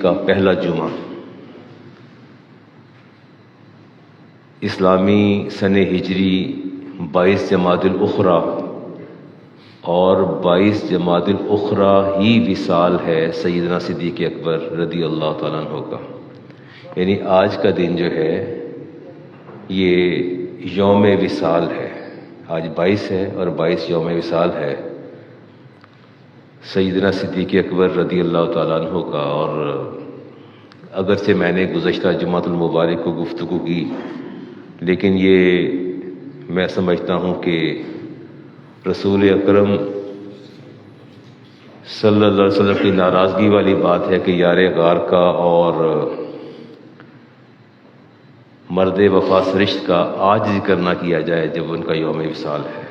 کا پہلا جمعہ اسلامی سن ہجری 22 جمادی الاخری اور 22 جمادی الاخری ہی وصال ہے سیدنا صدیق اکبر رضی اللہ تعالیٰ عنہ کا، یعنی آج کا دن جو ہے یہ یوم وصال ہے۔ آج 22 ہے اور 22 یوم وصال ہے سیدنا صدیق اکبر رضی اللہ تعالیٰ عنہ کا۔ اور اگرچہ میں نے گزشتہ جمعۃ المبارک کو گفتگو کی، لیکن یہ میں سمجھتا ہوں کہ رسول اکرم صلی اللہ علیہ وسلم کی ناراضگی والی بات ہے کہ یار غار کا اور مرد وفا سرشت کا آج ذکر نہ کیا جائے جب ان کا یوم وصال ہے۔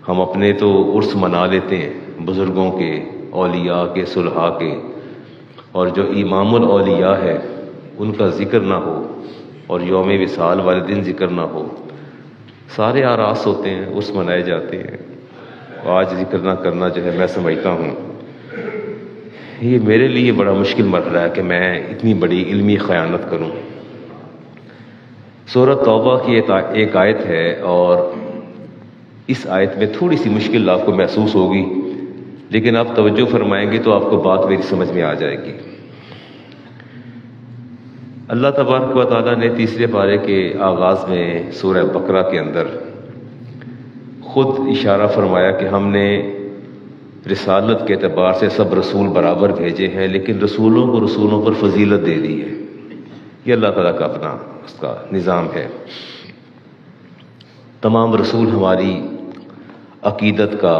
ہم اپنے تو عرس منا لیتے ہیں بزرگوں کے، اولیاء کے، صلحاء کے، اور جو امام الاولیاء ہے ان کا ذکر نہ ہو اور یوم وصال والے دن ذکر نہ ہو، سارے آراس ہوتے ہیں، عرس منائے جاتے ہیں، آج ذکر نہ کرنا جو ہے میں سمجھتا ہوں یہ میرے لیے بڑا مشکل مرحلہ ہے کہ میں اتنی بڑی علمی خیانت کروں۔ سورہ توبہ کی ایک آیت ہے اور اس آیت میں تھوڑی سی مشکل آپ کو محسوس ہوگی، لیکن آپ توجہ فرمائیں گے تو آپ کو بات میری سمجھ میں آ جائے گی۔ اللہ تبارک و تعالیٰ نے تیسرے پارے کے آغاز میں سورہ بقرہ کے اندر خود اشارہ فرمایا کہ ہم نے رسالت کے اعتبار سے سب رسول برابر بھیجے ہیں، لیکن رسولوں کو رسولوں پر فضیلت دے دی ہے۔ یہ اللہ تعالیٰ کا اپنا اس کا نظام ہے۔ تمام رسول ہماری عقیدت کا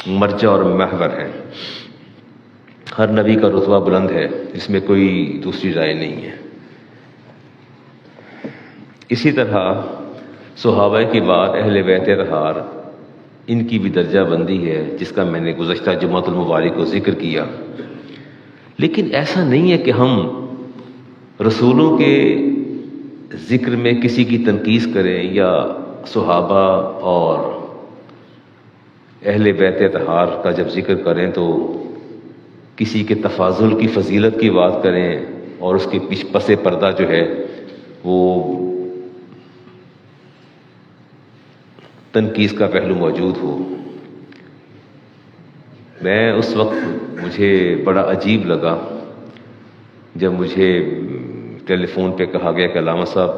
مرجع اور محور ہیں۔ ہر نبی کا رتبہ بلند ہے، اس میں کوئی دوسری رائے نہیں ہے۔ اسی طرح صحابہ کی بات، اہل بیت اطہار، ان کی بھی درجہ بندی ہے جس کا میں نے گزشتہ جمعۃ المبارک کو ذکر کیا۔ لیکن ایسا نہیں ہے کہ ہم رسولوں کے ذکر میں کسی کی تنقیص کریں یا صحابہ اور اہل بیت اطہار کا جب ذکر کریں تو کسی کے تفاضل کی فضیلت کی بات کریں اور اس کے پس پردہ جو ہے وہ تنقیص کا پہلو موجود ہو۔ میں اس وقت مجھے بڑا عجیب لگا جب مجھے ٹیلی فون پہ کہا گیا کہ علامہ صاحب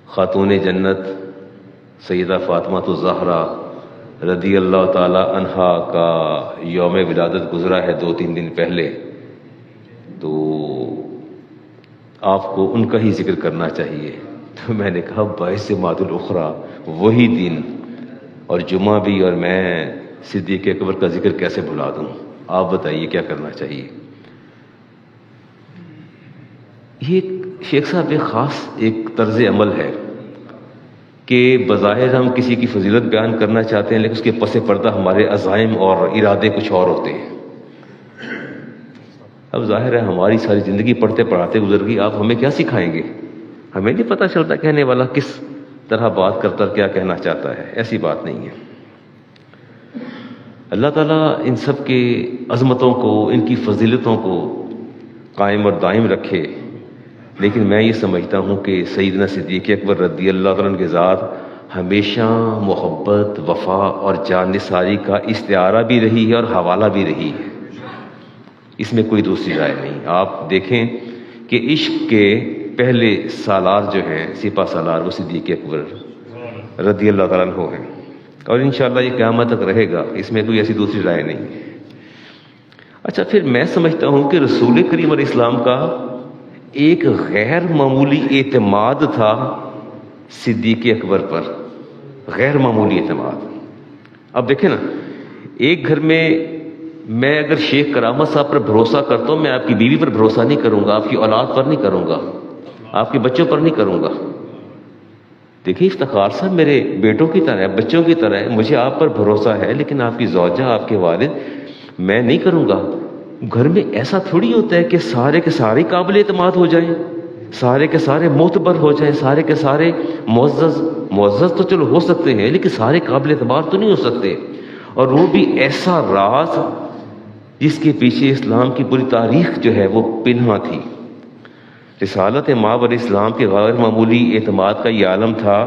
خاتون جنت سیدہ فاطمہ الزہرا رضی اللہ تعالی عنہا کا یوم ولادت گزرا ہے 2-3 دن پہلے، تو آپ کو ان کا ہی ذکر کرنا چاہیے۔ تو میں نے کہا 22 جمادی الاخری وہی دن اور جمعہ بھی، اور میں صدیق اکبر کا ذکر کیسے بھلا دوں؟ آپ بتائیے کیا کرنا چاہیے؟ یہ شیخ صاحب ایک خاص ایک طرز عمل ہے کہ بظاہر ہم کسی کی فضیلت بیان کرنا چاہتے ہیں، لیکن اس کے پس پردہ ہمارے عزائم اور ارادے کچھ اور ہوتے ہیں۔ اب ظاہر ہے ہماری ساری زندگی پڑھتے پڑھاتے گزر گئی، آپ ہمیں کیا سکھائیں گے؟ ہمیں نہیں پتہ چلتا کہنے والا کس طرح بات کرتا کیا کہنا چاہتا ہے۔ ایسی بات نہیں ہے۔ اللہ تعالیٰ ان سب کے عظمتوں کو، ان کی فضیلتوں کو قائم اور دائم رکھے، لیکن میں یہ سمجھتا ہوں کہ سیدنا صدیق اکبر رضی اللہ عنہ کے ذات ہمیشہ محبت، وفا اور جان نثاری کا استعارہ بھی رہی ہے اور حوالہ بھی رہی ہے، اس میں کوئی دوسری رائے نہیں۔ آپ دیکھیں کہ عشق کے پہلے سالار جو ہیں، سپہ سالار، وہ صدیق اکبر رضی اللہ تعالیٰ عنہ ہیں، اور انشاءاللہ یہ قیامت تک رہے گا، اس میں کوئی ایسی دوسری رائے نہیں ہے۔ اچھا، پھر میں سمجھتا ہوں کہ رسول کریم علیہ السلام کا ایک غیر معمولی اعتماد تھا صدیق اکبر پر، غیر معمولی اعتماد۔ اب دیکھیں نا، ایک گھر میں میں اگر شیخ کرامت صاحب پر بھروسہ کرتا ہوں، میں آپ کی بیوی پر بھروسہ نہیں کروں گا، آپ کی اولاد پر نہیں کروں گا، آپ کے بچوں پر نہیں کروں گا۔ دیکھیں افتخار صاحب میرے بیٹوں کی طرح ہے، بچوں کی طرح ہے، مجھے آپ پر بھروسہ ہے، لیکن آپ کی زوجہ، آپ کے والد، میں نہیں کروں گا۔ گھر میں ایسا تھوڑی ہوتا ہے کہ سارے کے سارے قابل اعتماد ہو جائیں، سارے کے سارے معتبر ہو جائیں، سارے کے سارے معزز تو چلو ہو سکتے ہیں، لیکن سارے قابل اعتبار تو نہیں ہو سکتے، اور وہ بھی ایسا راز جس کے پیچھے اسلام کی پوری تاریخ جو ہے وہ پنہاں تھی۔ رسالت مآب علیہ السلام کے غیر معمولی اعتماد کا یہ عالم تھا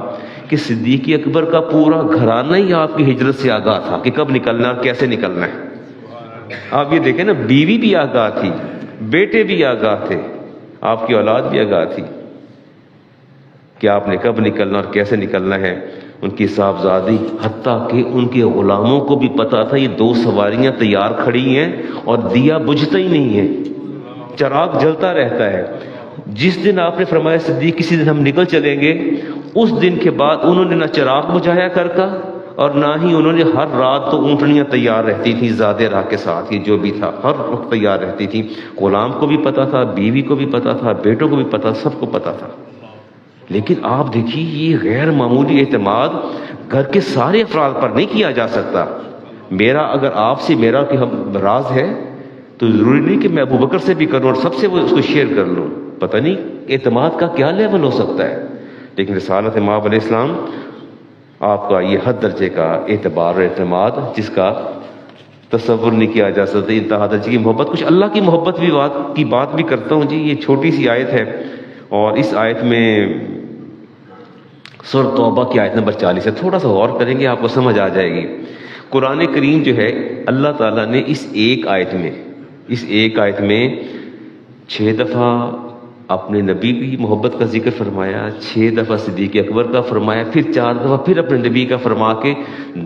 کہ صدیق اکبر کا پورا گھرانہ ہی آپ کی ہجرت سے آگاہ تھا کہ کب نکلنا اور کیسے نکلنا ہے۔ آپ یہ دیکھیں نا، بیوی بھی آگاہ تھی، بیٹے بھی آگاہ تھے، آپ کی اولاد بھی آگاہ تھی کہ آپ نے کب نکلنا اور کیسے نکلنا ہے۔ ان کی صاحبزادی، حتیٰ کہ ان کے غلاموں کو بھی پتا تھا یہ 2 سواریاں تیار کھڑی ہیں اور دیا بجھتا ہی نہیں ہے، چراغ جلتا رہتا ہے۔ جس دن آپ نے فرمایا صدیق کسی دن ہم نکل چلیں گے، اس دن کے بعد انہوں نے نہ چراغ بجھایا گھر کا، اور نہ ہی انہوں نے، ہر رات تو اونٹنیاں تیار رہتی تھیں زیادہ راہ کے ساتھ، یہ جو بھی تھا ہر وقت تیار رہتی تھیں۔ غلام کو بھی پتا تھا، بیوی کو بھی پتا تھا، بیٹوں کو بھی پتا، سب کو پتا تھا۔ لیکن آپ دیکھیے یہ غیر معمولی اعتماد گھر کے سارے افراد پر نہیں کیا جا سکتا۔ میرا اگر آپ سے میرا کہ ہم راز ہے تو ضروری نہیں کہ میں ابو بکر سے بھی کروں اور سب سے وہ اس کو شیئر کر لوں، پتہ نہیں اعتماد کا کیا لیول ہو سکتا ہے۔ لیکن رسالت مآب علیہ السلام آپ کا یہ حد درجے کا اعتبار اور اعتماد جس کا تصور نہیں کیا جا سکتا، انتہا درجے کی محبت۔ کچھ اللہ کی محبت کی بات بھی کرتا ہوں جی۔ یہ چھوٹی سی آیت ہے، اور اس آیت میں سورۃ توبہ کی آیت نمبر 40 ہے، تھوڑا سا غور کریں گے آپ کو سمجھ آ جائے گی۔ قرآن کریم جو ہے اللہ تعالیٰ نے اس ایک آیت میں 6 دفعہ اپنے نبی کی محبت کا ذکر فرمایا، 6 دفعہ صدیق اکبر کا فرمایا، پھر 4 دفعہ پھر اپنے نبی کا فرما کے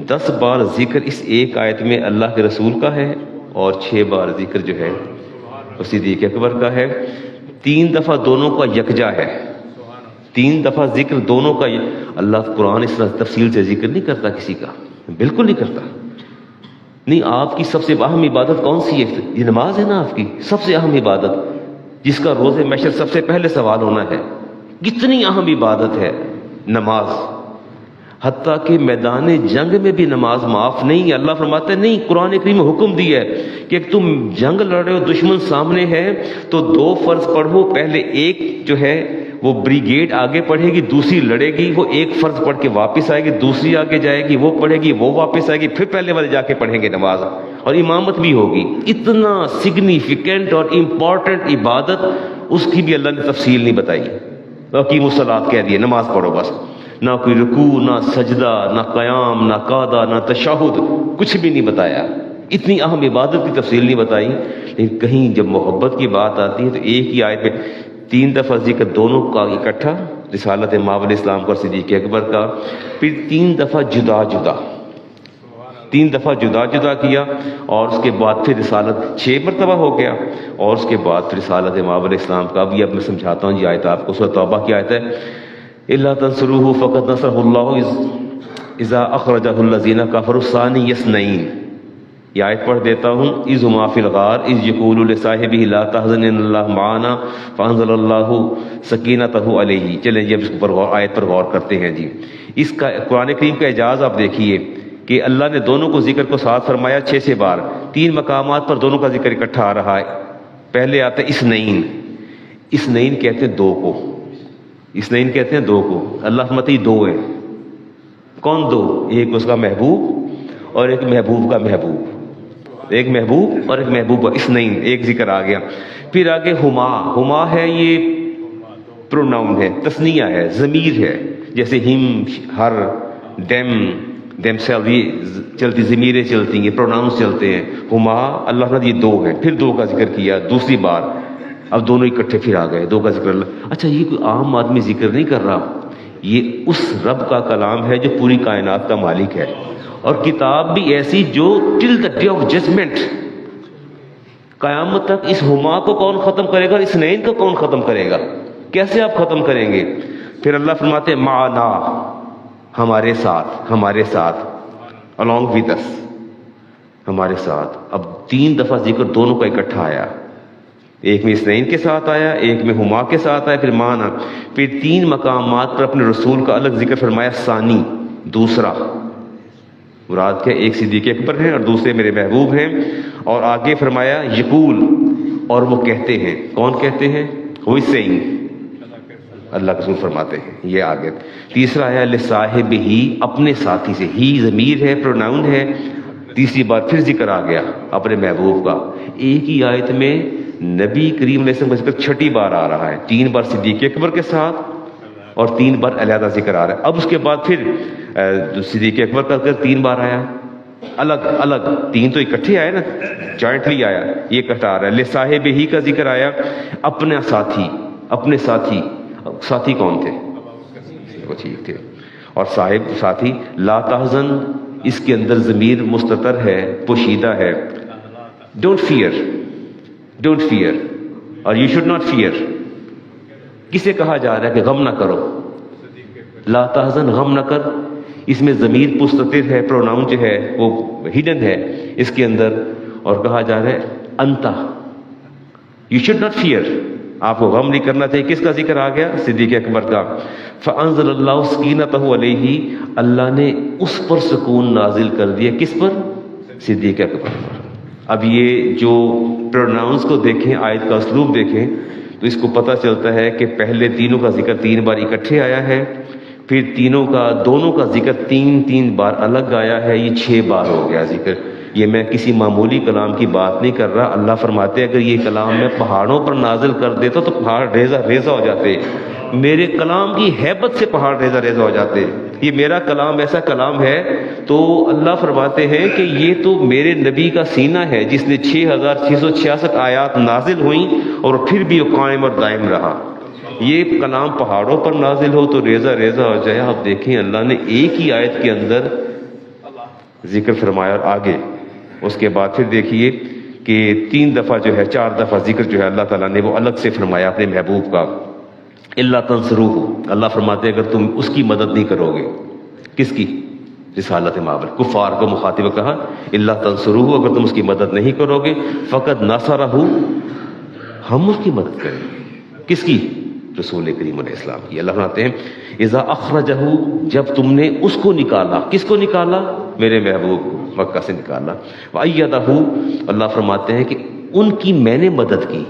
10 بار ذکر اس ایک آیت میں اللہ کے رسول کا ہے، اور 6 بار ذکر جو ہے وہ صدیق اکبر کا ہے۔ 3 دفعہ دونوں کا یکجا ہے، 3 دفعہ ذکر دونوں کا۔ اللہ قرآن اس طرح تفصیل سے ذکر نہیں کرتا کسی کا، بالکل نہیں کرتا۔ نہیں، آپ کی سب سے اہم عبادت کون سی ہے؟ یہ نماز ہے نا، آپ کی سب سے اہم عبادت، جس کا روز محشر سب سے پہلے سوال ہونا ہے۔ کتنی اہم عبادت ہے نماز، حتیٰ کہ میدان جنگ میں بھی نماز معاف نہیں ہے۔ اللہ فرماتا ہے نہیں، قرآن کریم میں حکم دیا ہے کہ تم جنگ لڑ رہے ہو، دشمن سامنے ہے، تو 2 فرض پڑھو۔ پہلے ایک جو ہے وہ بریگیڈ آگے پڑھے گی، دوسری لڑے گی، وہ ایک فرض پڑھ کے واپس آئے گی، دوسری آگے جائے گی، وہ پڑھے گی، وہ واپس آئے گی، پھر پہلے والے جا کے پڑھیں گے نماز، اور امامت بھی ہوگی۔ اتنا سگنیفیکنٹ اور امپورٹنٹ عبادت، اس کی بھی اللہ نے تفصیل نہیں بتائی۔ اقیموا الصلاۃ کہہ دیا، نماز پڑھو بس، نہ کوئی رکوع، نہ سجدہ، نہ قیام، نہ قعدہ، نہ تشہد، کچھ بھی نہیں بتایا۔ اتنی اہم عبادت کی تفصیل نہیں بتائی۔ لیکن کہیں جب محبت کی بات آتی ہے تو ایک ہی آیت میں 3 دفعہ ذکر دونوں کا اکٹھا، رسالت مآب علیہ السلام کا اور صدیق اکبر کا، پھر 3 دفعہ جدا جدا کیا، اور اس کے بعد پھر رسالت 6 مرتبہ ہو گیا، اور اس کے بعد پھر رسالت مآب علیہ السلام کا بھی اب میں سمجھاتا ہوں۔ یہ آیت آپ کو سورۃ توبہ کی آیت ہے، الا تنصروه فقد نصره الله اذا اخرجه الذين كفروا ثاني اثنين۔ یہ آیت پڑھ دیتا ہوں، اذ هما في الغار اذ يقول لصاحبه لا تحزن ان الله معنا فانزل الله سکینته علیہ۔ چلیں جی اب اس پر آیت پر غور کرتے ہیں۔ جی اس کا قرآن کریم کا اعجاز آپ دیکھیے کہ اللہ نے دونوں کو ذکر کو ساتھ فرمایا 6 بار، 3 مقامات پر دونوں کا ذکر اکٹھا آ رہا ہے۔ پہلے آتا ہے اثنین کہتے ہیں 2 کو، اثنین کہتے ہیں 2 کو۔ اللہ فرماتے ہیں 2 ہیں۔ کون 2؟ ایک اس کا محبوب اور ایک محبوب کا محبوب، ایک محبوب اور ایک محبوب کا، اثنین، ایک ذکر آ گیا۔ پھر آگے ہما ہے، یہ پروناؤن ہے، تثنیہ ہے، ضمیر ہے، جیسے ہم، ہر، دیم سیلف، یہ چلتی ضمیریں چلتی ہیں، پروناؤنس چلتے ہیں۔ ہما، اللہ نے یہ 2 ہیں، پھر 2 کا ذکر کیا دوسری بار، اب دونوں اکٹھے پھر آ گئے، 2 کا ذکر اللہ۔ اچھا، یہ کوئی عام آدمی ذکر نہیں کر رہا، یہ اس رب کا کلام ہے جو پوری کائنات کا مالک ہے، اور کتاب بھی ایسی جو ٹل دا ڈے آف ججمنٹ، قیامت تک اس ہما کو کون ختم کرے گا، اس نین کو کون ختم کرے گا، کیسے آپ ختم کریں گے؟ پھر اللہ فرماتے ہیں معنا، ہمارے ساتھ along with us، ہمارے ساتھ۔ اب 3 دفعہ ذکر دونوں کا اکٹھا آیا، ایک میں اثنین کے ساتھ آیا، ایک میں ہما کے ساتھ آیا، پھر مانا، پھر 3 مقامات پر اپنے رسول کا الگ ذکر فرمایا، ثانی، دوسرا۔ مراد کیا؟ ایک صدیق اکبر ہیں اور دوسرے میرے محبوب ہیں، اور آگے فرمایا یقول، اور وہ کہتے ہیں۔ کون کہتے ہیں؟ ہو سینگ، اللہ کے رسول فرماتے ہیں۔ یہ آگے تیسرا ہے لصاحب ہی، اپنے ساتھی سے، ہی ضمیر ہے، پروناؤن ہے، تیسری بار پھر ذکر آ گیا اپنے محبوب کا. ایک ہی آیت میں نبی کریم علیہ السلام کا ذکر 6 بار آ رہا ہے. 3 بار صدیق اکبر کے ساتھ اور 3 بار علیحدہ ذکر آ رہا ہے. اب اس کے بعد پھر صدیق اکبر کا ذکر 3 بار آیا الگ الگ. 3 تو اکٹھے آئے نا, جوائنٹلی آیا, یہ اکٹھا آ رہا ہے. لصاحب ہی کا ذکر آیا, اپنے ساتھی کون تھے؟ وہ ٹھیک تھے. اور صاحب ساتھی لا تحزن, اس کے اندر ضمیر مستتر ہے, پوشیدہ ہے. ڈونٹ فیئر اور یو شوڈ ناٹ فیئر. کسے کہا جا رہا ہے کہ غم نہ کرو؟ لا تحزن, غم نہ کر. اس میں ضمیر مستتر ہے, پروناؤن جو ہے وہ ہڈن ہے اس کے اندر, اور کہا جا رہا ہے انتا, یو شوڈ ناٹ فیئر, آپ کو غم نہیں کرنا چاہیے. کس کا ذکر آ گیا؟ صدیق اکبر کا. فانزل اللہ سکینتہ علیہ, اللہ نے اس پر سکون نازل کر دیا. کس پر؟ صدیق اکبر پر. اب یہ جو پروناؤنس کو دیکھیں, آیت کا اسلوب دیکھیں, تو اس کو پتہ چلتا ہے کہ پہلے تینوں کا ذکر 3 بار اکٹھے آیا ہے, پھر دونوں کا ذکر 3 بار الگ آیا ہے. یہ 6 بار ہو گیا ذکر. یہ میں کسی معمولی کلام کی بات نہیں کر رہا. اللہ فرماتے ہیں اگر یہ کلام میں پہاڑوں پر نازل کر دیتا تو پہاڑ ریزہ ریزہ ہو جاتے. میرے کلام کی ہیبت سے پہاڑ ریزہ ریزہ ہو جاتے. یہ میرا کلام ایسا کلام ہے, تو اللہ فرماتے ہیں کہ یہ تو میرے نبی کا سینہ ہے جس نے 6666 آیات نازل ہوئیں اور پھر بھی وہ قائم اور دائم رہا. یہ کلام پہاڑوں پر نازل ہو تو ریزہ ریزہ ہو جائے. آپ دیکھیں اللہ نے ایک ہی آیت کے اندر ذکر فرمایا, اور آگے اس کے بعد پھر دیکھیے کہ 3 دفعہ جو ہے 4 دفعہ ذکر جو ہے اللہ تعالیٰ نے وہ الگ سے فرمایا اپنے محبوب کا. اللہ تنصروہ, اللہ فرماتے ہیں اگر تم اس کی مدد نہیں کرو گے. کس کی؟ رسالت مابر. کفار کو مخاطب کہا اللہ تنصروہ, اگر تم اس کی مدد نہیں کرو گے. فقد نصرہ, ہم اس کی مدد کریں گے. کس کی؟ رسول کریم علیہ السلام کی. اللہ فرماتے ہیں اذا اخرجہ, جب تم نے اس کو نکالا. کس کو نکالا؟ میرے محبوب کو مکہ سے نکالا. وأیدہ, اللہ فرماتے ہیں کہ ان کی میں نے مدد کی.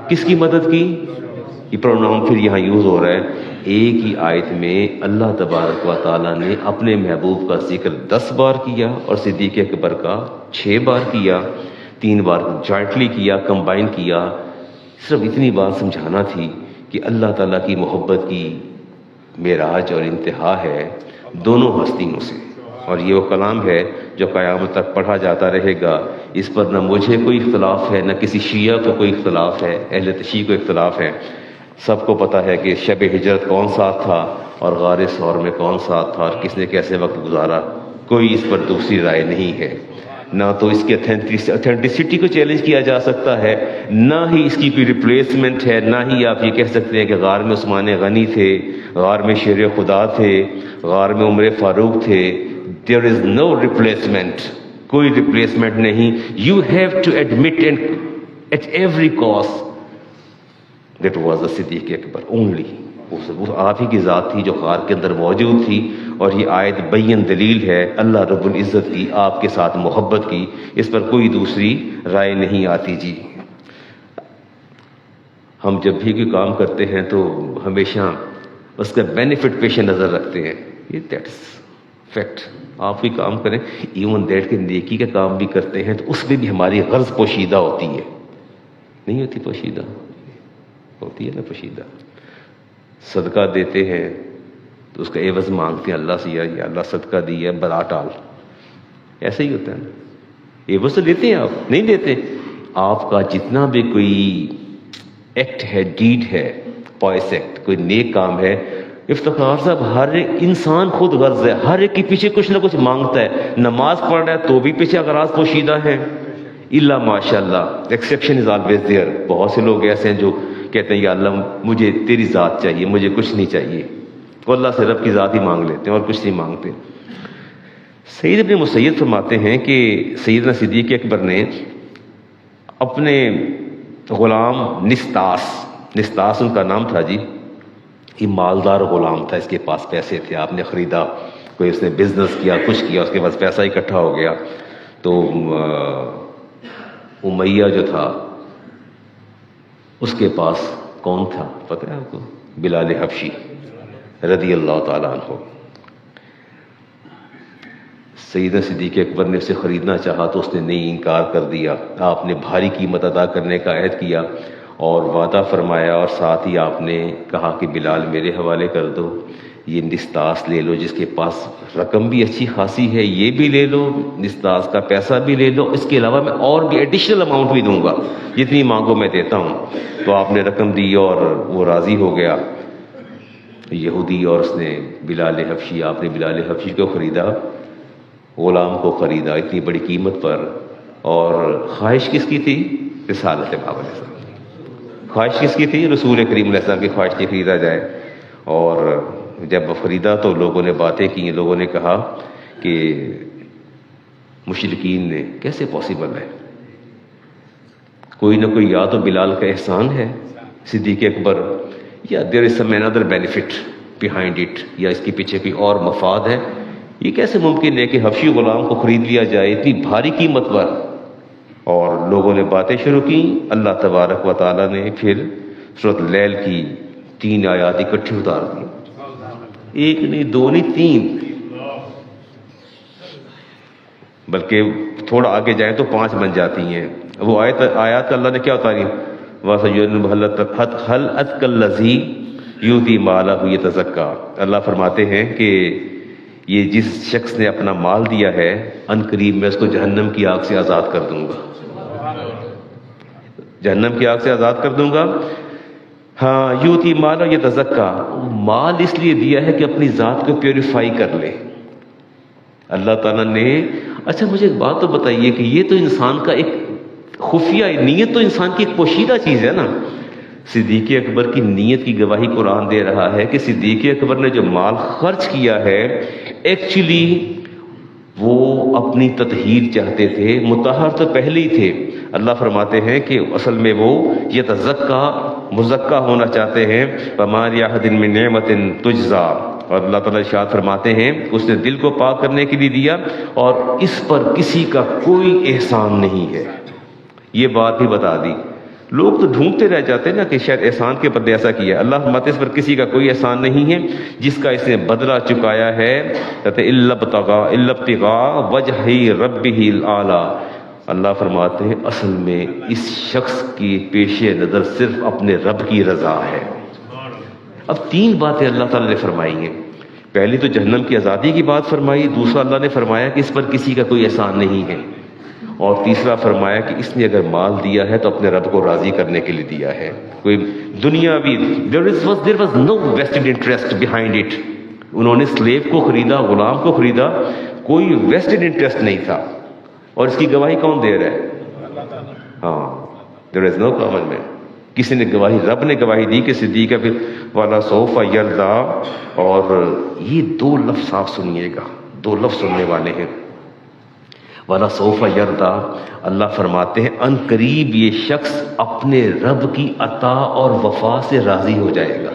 کس کی مدد کی؟ یہ پروناؤن پھر یہاں یوز ہو رہا ہے. ایک ہی آیت میں اللہ تبارک و تعالیٰ نے اپنے محبوب کا ذکر 10 بار کیا اور صدیق اکبر کا 6 بار کیا. 3 بار جوائنٹلی کیا, کمبائن کیا. صرف اتنی بات سمجھانا تھی کہ اللہ تعالیٰ کی محبت کی معراج اور انتہا ہے دونوں ہستیوں سے. اور یہ وہ کلام ہے جو قیامت تک پڑھا جاتا رہے گا. اس پر نہ مجھے کوئی اختلاف ہے, نہ کسی شیعہ کو کوئی اختلاف ہے, اہل تشیع کو اختلاف ہے. سب کو پتہ ہے کہ شب ہجرت کون ساتھ تھا اور غار ثور میں کون ساتھ تھا اور کس نے کیسے وقت گزارا. کوئی اس پر دوسری رائے نہیں ہے. نہ تو اس کی اتھینٹسٹی کو چیلنج کیا جا سکتا ہے, نہ ہی اس کی کوئی ریپلیسمنٹ ہے, نہ ہی آپ یہ کہہ سکتے ہیں کہ غار میں عثمان غنی تھے, غار میں شیر خدا تھے, غار میں عمر فاروق تھے. There is no replacement. کوئی ریپلیسمنٹ نہیں. You have to admit and at every cost that was the Siddiq Akbar only. وہ آپ ہی کی ذات تھی جو غار کے اندر موجود تھی. اور یہ آیت بین دلیل ہے اللہ رب العزت کی آپ کے ساتھ محبت کی. اس پر کوئی دوسری رائے نہیں آتی. جی ہم جب بھی کوئی کام کرتے ہیں تو ہمیشہ اس کا بینیفٹ پیش نظر رکھتے ہیں. یہ دیٹس فیکٹ. آپ کوئی کام کریں, ایون دیٹ کہ نیکی کا کام بھی کرتے ہیں تو اس میں بھی ہماری غرض پوشیدہ ہوتی ہے. نہیں ہوتی پوشیدہ؟ ہوتی ہے نا پوشیدہ. صدقہ دیتے ہیں تو اس کا عوض مانگتے ہیں اللہ سے, یا اللہ صدقہ دی ہے بلا ٹال. ایسا ہی ہوتا ہے نا. عوض تو لیتے ہیں آپ, نہیں لیتے. آپ کا جتنا بھی کوئی ایکٹ ہے, ڈیڈ ہے, پوائس ایکٹ, کوئی نیک کام ہے, افتخار صاحب ہر ایک انسان خود غرض ہے, ہر ایک کے پیچھے کچھ نہ کچھ مانگتا ہے. نماز پڑھ رہا ہے تو بھی پیچھے اغراض پوشیدہ ہیں. الا ماشاء اللہ, ایکسیپشن از آلویز دیئر. بہت سے لوگ ایسے ہیں جو کہتے ہیں یا اللہ مجھے تیری ذات چاہیے, مجھے کچھ نہیں چاہیے. وہ اللہ سے رب کی ذات ہی مانگ لیتے ہیں اور کچھ نہیں مانگتے. سید ابن مسیب فرماتے ہیں کہ سیدنا صدیق اکبر نے اپنے غلام نستاس ان کا نام تھا جی, یہ مالدار غلام تھا, اس کے پاس پیسے تھے, آپ نے خریدا, کوئی اس نے بزنس کیا, کچھ کیا, اس کے پاس پیسہ اکٹھا ہو گیا. تو امیہ جو تھا اس کے پاس کون تھا پتہ ہے آپ کو؟ بلال حبشی رضی اللہ تعالیٰ عنہ. سیدنا صدیق اکبر نے اسے خریدنا چاہا تو اس نے نہیں، انکار کر دیا. آپ نے بھاری قیمت ادا کرنے کا عہد کیا اور وعدہ فرمایا، اور ساتھ ہی آپ نے کہا کہ بلال میرے حوالے کر دو، یہ نستاس لے لو، جس کے پاس رقم بھی اچھی خاصی ہے یہ بھی لے لو، نستاس کا پیسہ بھی لے لو، اس کے علاوہ میں اور بھی ایڈیشنل اماؤنٹ بھی دوں گا، جتنی مانگو میں دیتا ہوں. تو آپ نے رقم دی اور وہ راضی ہو گیا یہودی، اور اس نے بلال حبشی، آپ نے بلال حبشی کو خریدا، غلام کو خریدا اتنی بڑی قیمت پر. اور خواہش کس کی تھی؟ رسالت باب علیہ السلام. خواہش کس کی تھی؟ رسول کریم علیہ السلام کی خواہش کی خریدا جائے. اور جب خریدا تو لوگوں نے باتیں کی، لوگوں نے کہا کہ مشرکین نے، کیسے پاسبل ہے، کوئی نہ کوئی یا تو بلال کا احسان ہے صدیق اکبر، یا دیر از سم انادر بینیفٹ بیہائنڈ اٹ، یا اس کے پیچھے کوئی اور مفاد ہے. یہ کیسے ممکن ہے کہ حبشی غلام کو خرید لیا جائے اتنی بھاری قیمت پر؟ اور لوگوں نے باتیں شروع کی. اللہ تبارک و تعالیٰ نے پھر سورۃ اللیل کی 3 آیات اکٹھی اتار دی، ایک نہیں، 2 نہیں، 3، بلکہ تھوڑا آگے جائیں تو 5 بن جاتی ہیں. وہ آیات اللہ نے کیا اتاری؟ هَلْ أَتَّكَ الَّذِي يُؤْتِي مَالَهُ يَتَزَكَّىٰ. اللہ فرماتے ہیں کہ یہ جس شخص نے اپنا مال دیا ہے ان قریب میں اس کو جہنم کی آگ سے آزاد کر دوں گا، جہنم کی آگ سے آزاد کر دوں گا. ہاں، یوتی مال اور یتزکا، مال اس لیے دیا ہے کہ اپنی ذات کو پیوریفائی کر لے. اللہ تعالیٰ نے، اچھا مجھے ایک بات تو بتائیے کہ یہ تو انسان کا ایک خفیہ نیت، تو انسان کی ایک پوشیدہ چیز ہے نا. صدیق اکبر کی نیت کی گواہی قرآن دے رہا ہے کہ صدیق اکبر نے جو مال خرچ کیا ہے ایکچولی وہ اپنی تطہیر چاہتے تھے، مطہر تو پہلے ہی تھے. اللہ فرماتے ہیں کہ اصل میں وہ یتزکا، مزکا ہونا چاہتے ہیں. فَمَا لِأَحَدٍ مِّن نِّعْمَةٍ تُجْزَىٰ. اور اللہ تعالیٰ ارشاد فرماتے ہیں اس نے دل کو پاک کرنے کے لیے دیا اور اس پر کسی کا کوئی احسان نہیں ہے. یہ بات بھی بتا دی. لوگ تو ڈھونڈتے رہ جاتے ہیں نا کہ شاید احسان کے بدلے ایسا کیا. اللہ فرماتے اس پر کسی کا کوئی احسان نہیں ہے، جس کا اس نے بدلہ چکایا ہے الا ابتغاء وجہ ربہ الاعلیٰ. اللہ فرماتے ہیں اصل میں اس شخص کی پیش نظر صرف اپنے رب کی رضا ہے. اب 3 باتیں اللہ تعالیٰ نے فرمائی ہیں. پہلی تو جہنم کی آزادی کی بات فرمائی، دوسرا اللہ نے فرمایا کہ اس پر کسی کا کوئی احسان نہیں ہے، اور تیسرا فرمایا کہ اس نے اگر مال دیا ہے تو اپنے رب کو راضی کرنے کے لیے دیا ہے. کوئی دنیاوی there was no vested interest behind it. انہوں نے سلیب کو خریدا، غلام کو خریدا، کوئی ویسٹڈ انٹرسٹ نہیں تھا. اور اس کی گواہی کون دے رہا ہے؟ ہاں، there is no common man. کسی نے گواہی، رب نے گواہی دی کہ صدیق پھر والا سوف یردا. اور یہ 2 لفظ آپ سنیے گا، 2 لفظ سننے والے ہیں. والا سوف یردا، اللہ فرماتے ہیں ان قریب یہ شخص اپنے رب کی عطا اور وفا سے راضی ہو جائے گا.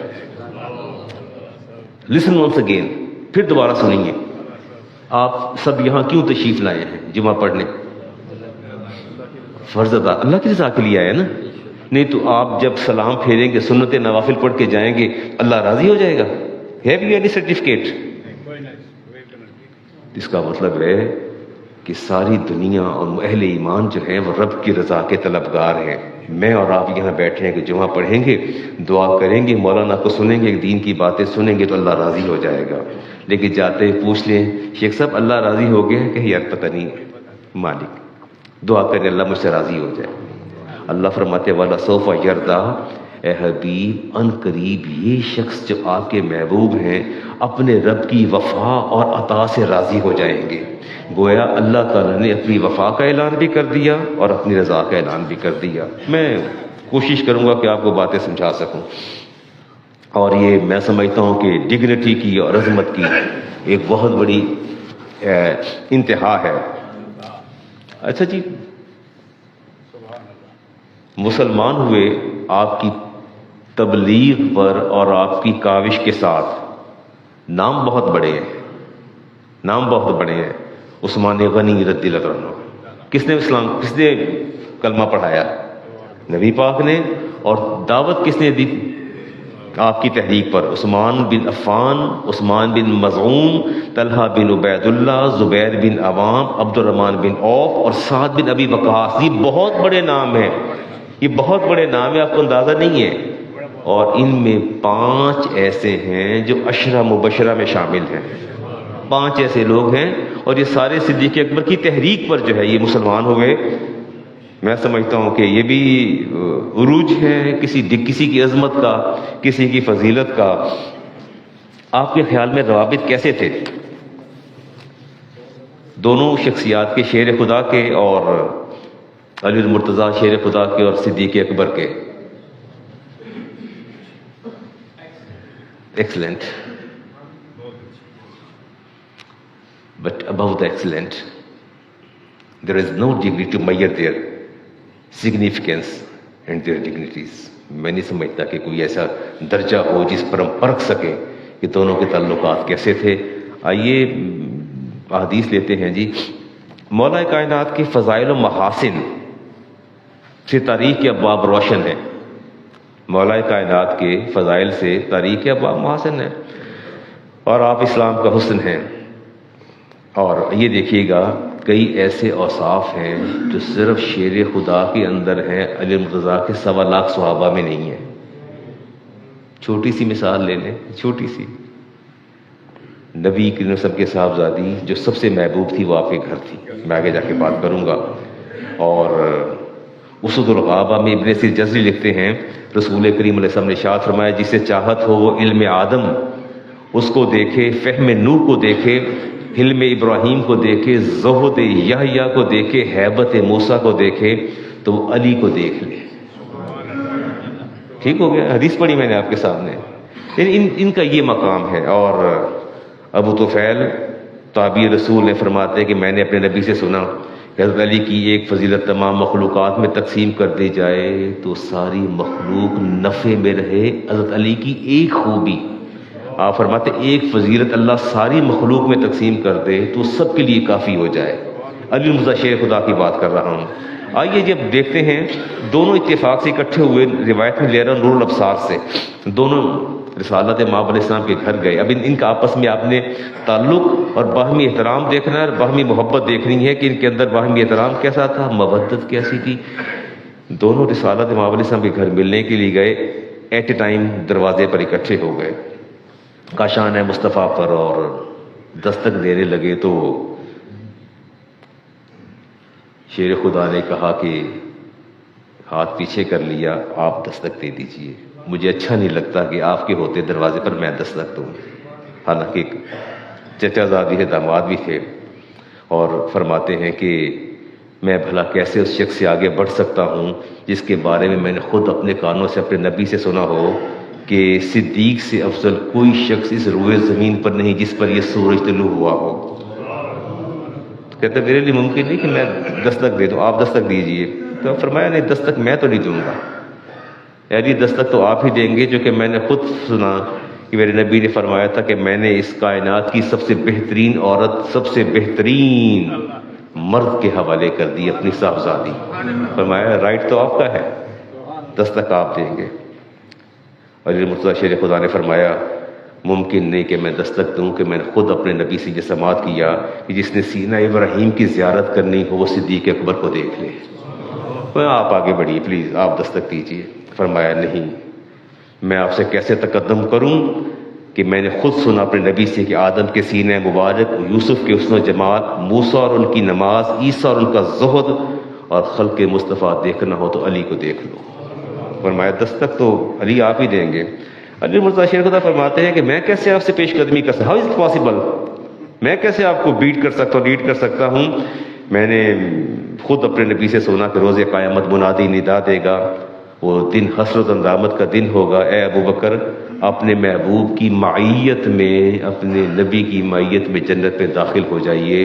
لسن ونس اگین، پھر دوبارہ سنیے. آپ سب یہاں کیوں تشریف لائے ہیں جمعہ پڑھنے؟ فرض ادا اللہ کی رضا کے لیے آئے نا. نہیں تو آپ جب سلام پھیریں گے، سنت نوافل پڑھ کے جائیں گے، اللہ راضی ہو جائے گا؟ Have you any certificate? اس کا مطلب ہے کہ ساری دنیا اور اہل ایمان جو ہیں وہ رب کی رضا کے طلبگار ہیں. میں اور آپ یہاں بیٹھے ہیں کہ جمعہ پڑھیں گے، دعا کریں گے، مولانا کو سنیں گے، دین کی باتیں سنیں گے تو اللہ راضی ہو جائے گا. لیکن جاتے پوچھ لیں شیخ صاحب اللہ راضی ہو گیا کہ یار پتہ نہیں، مالک دعا کریں اللہ مجھ سے راضی ہو جائے. اللہ فرماتے والا سوف یردا، اے حبیب ان قریب یہ شخص جو آپ کے محبوب ہیں اپنے رب کی وفا اور عطا سے راضی ہو جائیں گے. گویا اللہ تعالیٰ نے اپنی وفا کا اعلان بھی کر دیا اور اپنی رضا کا اعلان بھی کر دیا. میں کوشش کروں گا کہ آپ کو باتیں سمجھا سکوں، اور یہ میں سمجھتا ہوں کہ ڈگنیٹی کی اور عظمت کی ایک بہت بڑی انتہا ہے. اچھا جی، مسلمان ہوئے آپ کی تبلیغ پر اور آپ کی کاوش کے ساتھ نام بہت بڑے ہیں، نام بہت بڑے ہیں. عثمان غنی رضی اللہ عنہ، کس نے کلمہ پڑھایا؟ نبی پاک نے. اور دعوت کس نے دی؟ آپ کی تحریک پر عثمان بن عفان، عثمان بن مظعون، طلحہ بن عبید اللہ، زبیر بن عوام، عبد الرحمن بن عوف اور سعد بن ابی وقاص. یہ بہت بڑے نام ہیں، یہ بہت بڑے نام ہیں، آپ کو اندازہ نہیں ہے. اور ان میں 5 ایسے ہیں جو عشرہ مبشرہ میں شامل ہیں. 5 ایسے لوگ ہیں اور یہ سارے صدیق اکبر کی تحریک پر جو ہے یہ مسلمان ہو گئے. میں سمجھتا ہوں کہ یہ بھی عروج ہے کسی کی عظمت کا، کسی کی فضیلت کا. آپ کے خیال میں روابط کیسے تھے دونوں شخصیات کے، شیر خدا کے اور علی المرتضیٰ شیر خدا کے اور صدیق اکبر کے؟ Excellent. But above the excellent, there is no degree to measure their significance and their dignities. میں نہیں سمجھتا کہ کوئی ایسا درجہ ہو جس پر ہم پرکھ سکیں کہ دونوں کے تعلقات کیسے تھے. آئیے احادیث لیتے ہیں جی. مولا کائنات کے فضائل و محاسن سے تاریخ کے ابواب روشن ہیں. مولا کائنات کے فضائل سے تاریخ کے ابواب محاسن ہیں، اور آپ اسلام کا حسن ہیں. اور یہ دیکھیے گا کئی ایسے اوصاف ہیں جو صرف شیر خدا کے اندر ہیں، علی مرتضیٰ کے 1.25 لاکھ صحابہ میں نہیں ہیں. چھوٹی سی مثال لے لیں، چھوٹی سی. نبی کریم صلی اللہ علیہ وسلم کے صاحبزادی جو سب سے محبوب تھی وہ آپ کے گھر تھی. میں آگے جا کے بات کروں گا. اور اسد الغابہ میں ابن سیر جزری لکھتے ہیں رسول کریم علیہ السلام نے ارشاد فرمایا جسے چاہت ہو وہ علم آدم اس کو دیکھے، فہم نوح کو دیکھے، حلم ابراہیم کو دیکھے، زہد یحییٰ کو دیکھے، ہیبت موسیٰ کو دیکھے تو وہ علی کو دیکھ لے. ٹھیک ہو گیا؟ حدیث پڑھی میں نے آپ کے سامنے. ان کا یہ مقام ہے. اور ابو طفیل تابعی رسول نے فرماتے ہیں کہ میں نے اپنے نبی سے سنا کہ حضرت علی کی ایک فضیلت تمام مخلوقات میں تقسیم کر دی جائے تو ساری مخلوق نفع میں رہے. حضرت علی کی ایک خوبی، آپ فرماتے ایک فضیلت اللہ ساری مخلوق میں تقسیم کر دے تو سب کے لیے کافی ہو جائے. علی مرتضیٰ شیر خدا کی بات کر رہا ہوں. آئیے جب دیکھتے ہیں دونوں اتفاق سے اکٹھے ہوئے، روایت میں لے رہا ہوں نور الابصار سے، دونوں رسالت مآب علیہ السلام کے گھر گئے. اب ان کا آپس میں آپ نے تعلق اور باہمی احترام دیکھنا ہے، باہمی محبت دیکھنی ہے کہ ان کے اندر باہمی احترام کیسا تھا، مودت کیسی تھی. دونوں رسالت مآب علیہ السلام کے گھر ملنے کے لیے گئے، ایٹ اے ٹائم دروازے پر اکٹھے ہو گئے. کاشان ہے مصطفیٰ پر اور دستک دینے لگے تو شیر خدا نے کہا کہ ہاتھ پیچھے کر لیا، آپ دستک دے دیجئے. مجھے اچھا نہیں لگتا کہ آپ کے ہوتے دروازے پر میں دستک دوں. حالانکہ چچا زادی داماد بھی تھے. اور فرماتے ہیں کہ میں بھلا کیسے اس شخص سے آگے بڑھ سکتا ہوں جس کے بارے میں نے خود اپنے کانوں سے اپنے نبی سے سنا ہو کہ صدیق سے افضل کوئی شخص اس روئے زمین پر نہیں جس پر یہ سورج طلوع ہوا ہو. کہتے میرے لیے ممکن نہیں کہ میں دستک دے دوں، آپ دستک دیجئے. تو فرمایا نہیں، دستک میں تو نہیں دوں گا، یعنی دستک تو آپ ہی دیں گے، جو کہ میں نے خود سنا کہ میرے نبی نے فرمایا تھا کہ میں نے اس کائنات کی سب سے بہترین عورت، سب سے بہترین مرد کے حوالے کر دی اپنی صاحبزادی. فرمایا رائٹ تو آپ کا ہے، دستک آپ دیں گے. علی مرتضیٰ شیر خدا نے فرمایا ممکن نہیں کہ میں دستک دوں کہ میں نے خود اپنے نبی سے یہ سماعت کیا کہ جس نے سینہ ابراہیم کی زیارت کرنی ہو وہ صدیق اکبر کو دیکھ لے. آپ آگے بڑھیے پلیز، آپ دستک دیجیے. فرمایا نہیں، میں آپ سے کیسے تقدم کروں کہ میں نے خود سنا اپنے نبی سے کہ آدم کے سینہ مبارک، یوسف کے حسن و جمال، موسیٰ اور ان کی نماز، عیسیٰ اور ان کا زہد، اور خلق مصطفیٰ دیکھنا ہو تو علی کو دیکھ لو. فرمایا دستک تو علی آپ ہی دیں گے. علی مرتضیٰ شیر خدا فرماتے ہیں کہ میں کیسے آپ سے پیش قدمی کر سکتا ہوں، ہاؤ از اٹ پاسبل، میں کیسے آپ کو بیٹ کر سکتا ہوں، لیڈ کر سکتا ہوں. میں نے خود اپنے نبی سے سنا کہ روز قیامت منادی ندا دے گا، وہ دن حسرت اندامت کا دن ہوگا. اے ابو بکر اپنے محبوب کی معیت میں، اپنے نبی کی معیت میں جنت میں داخل ہو جائیے.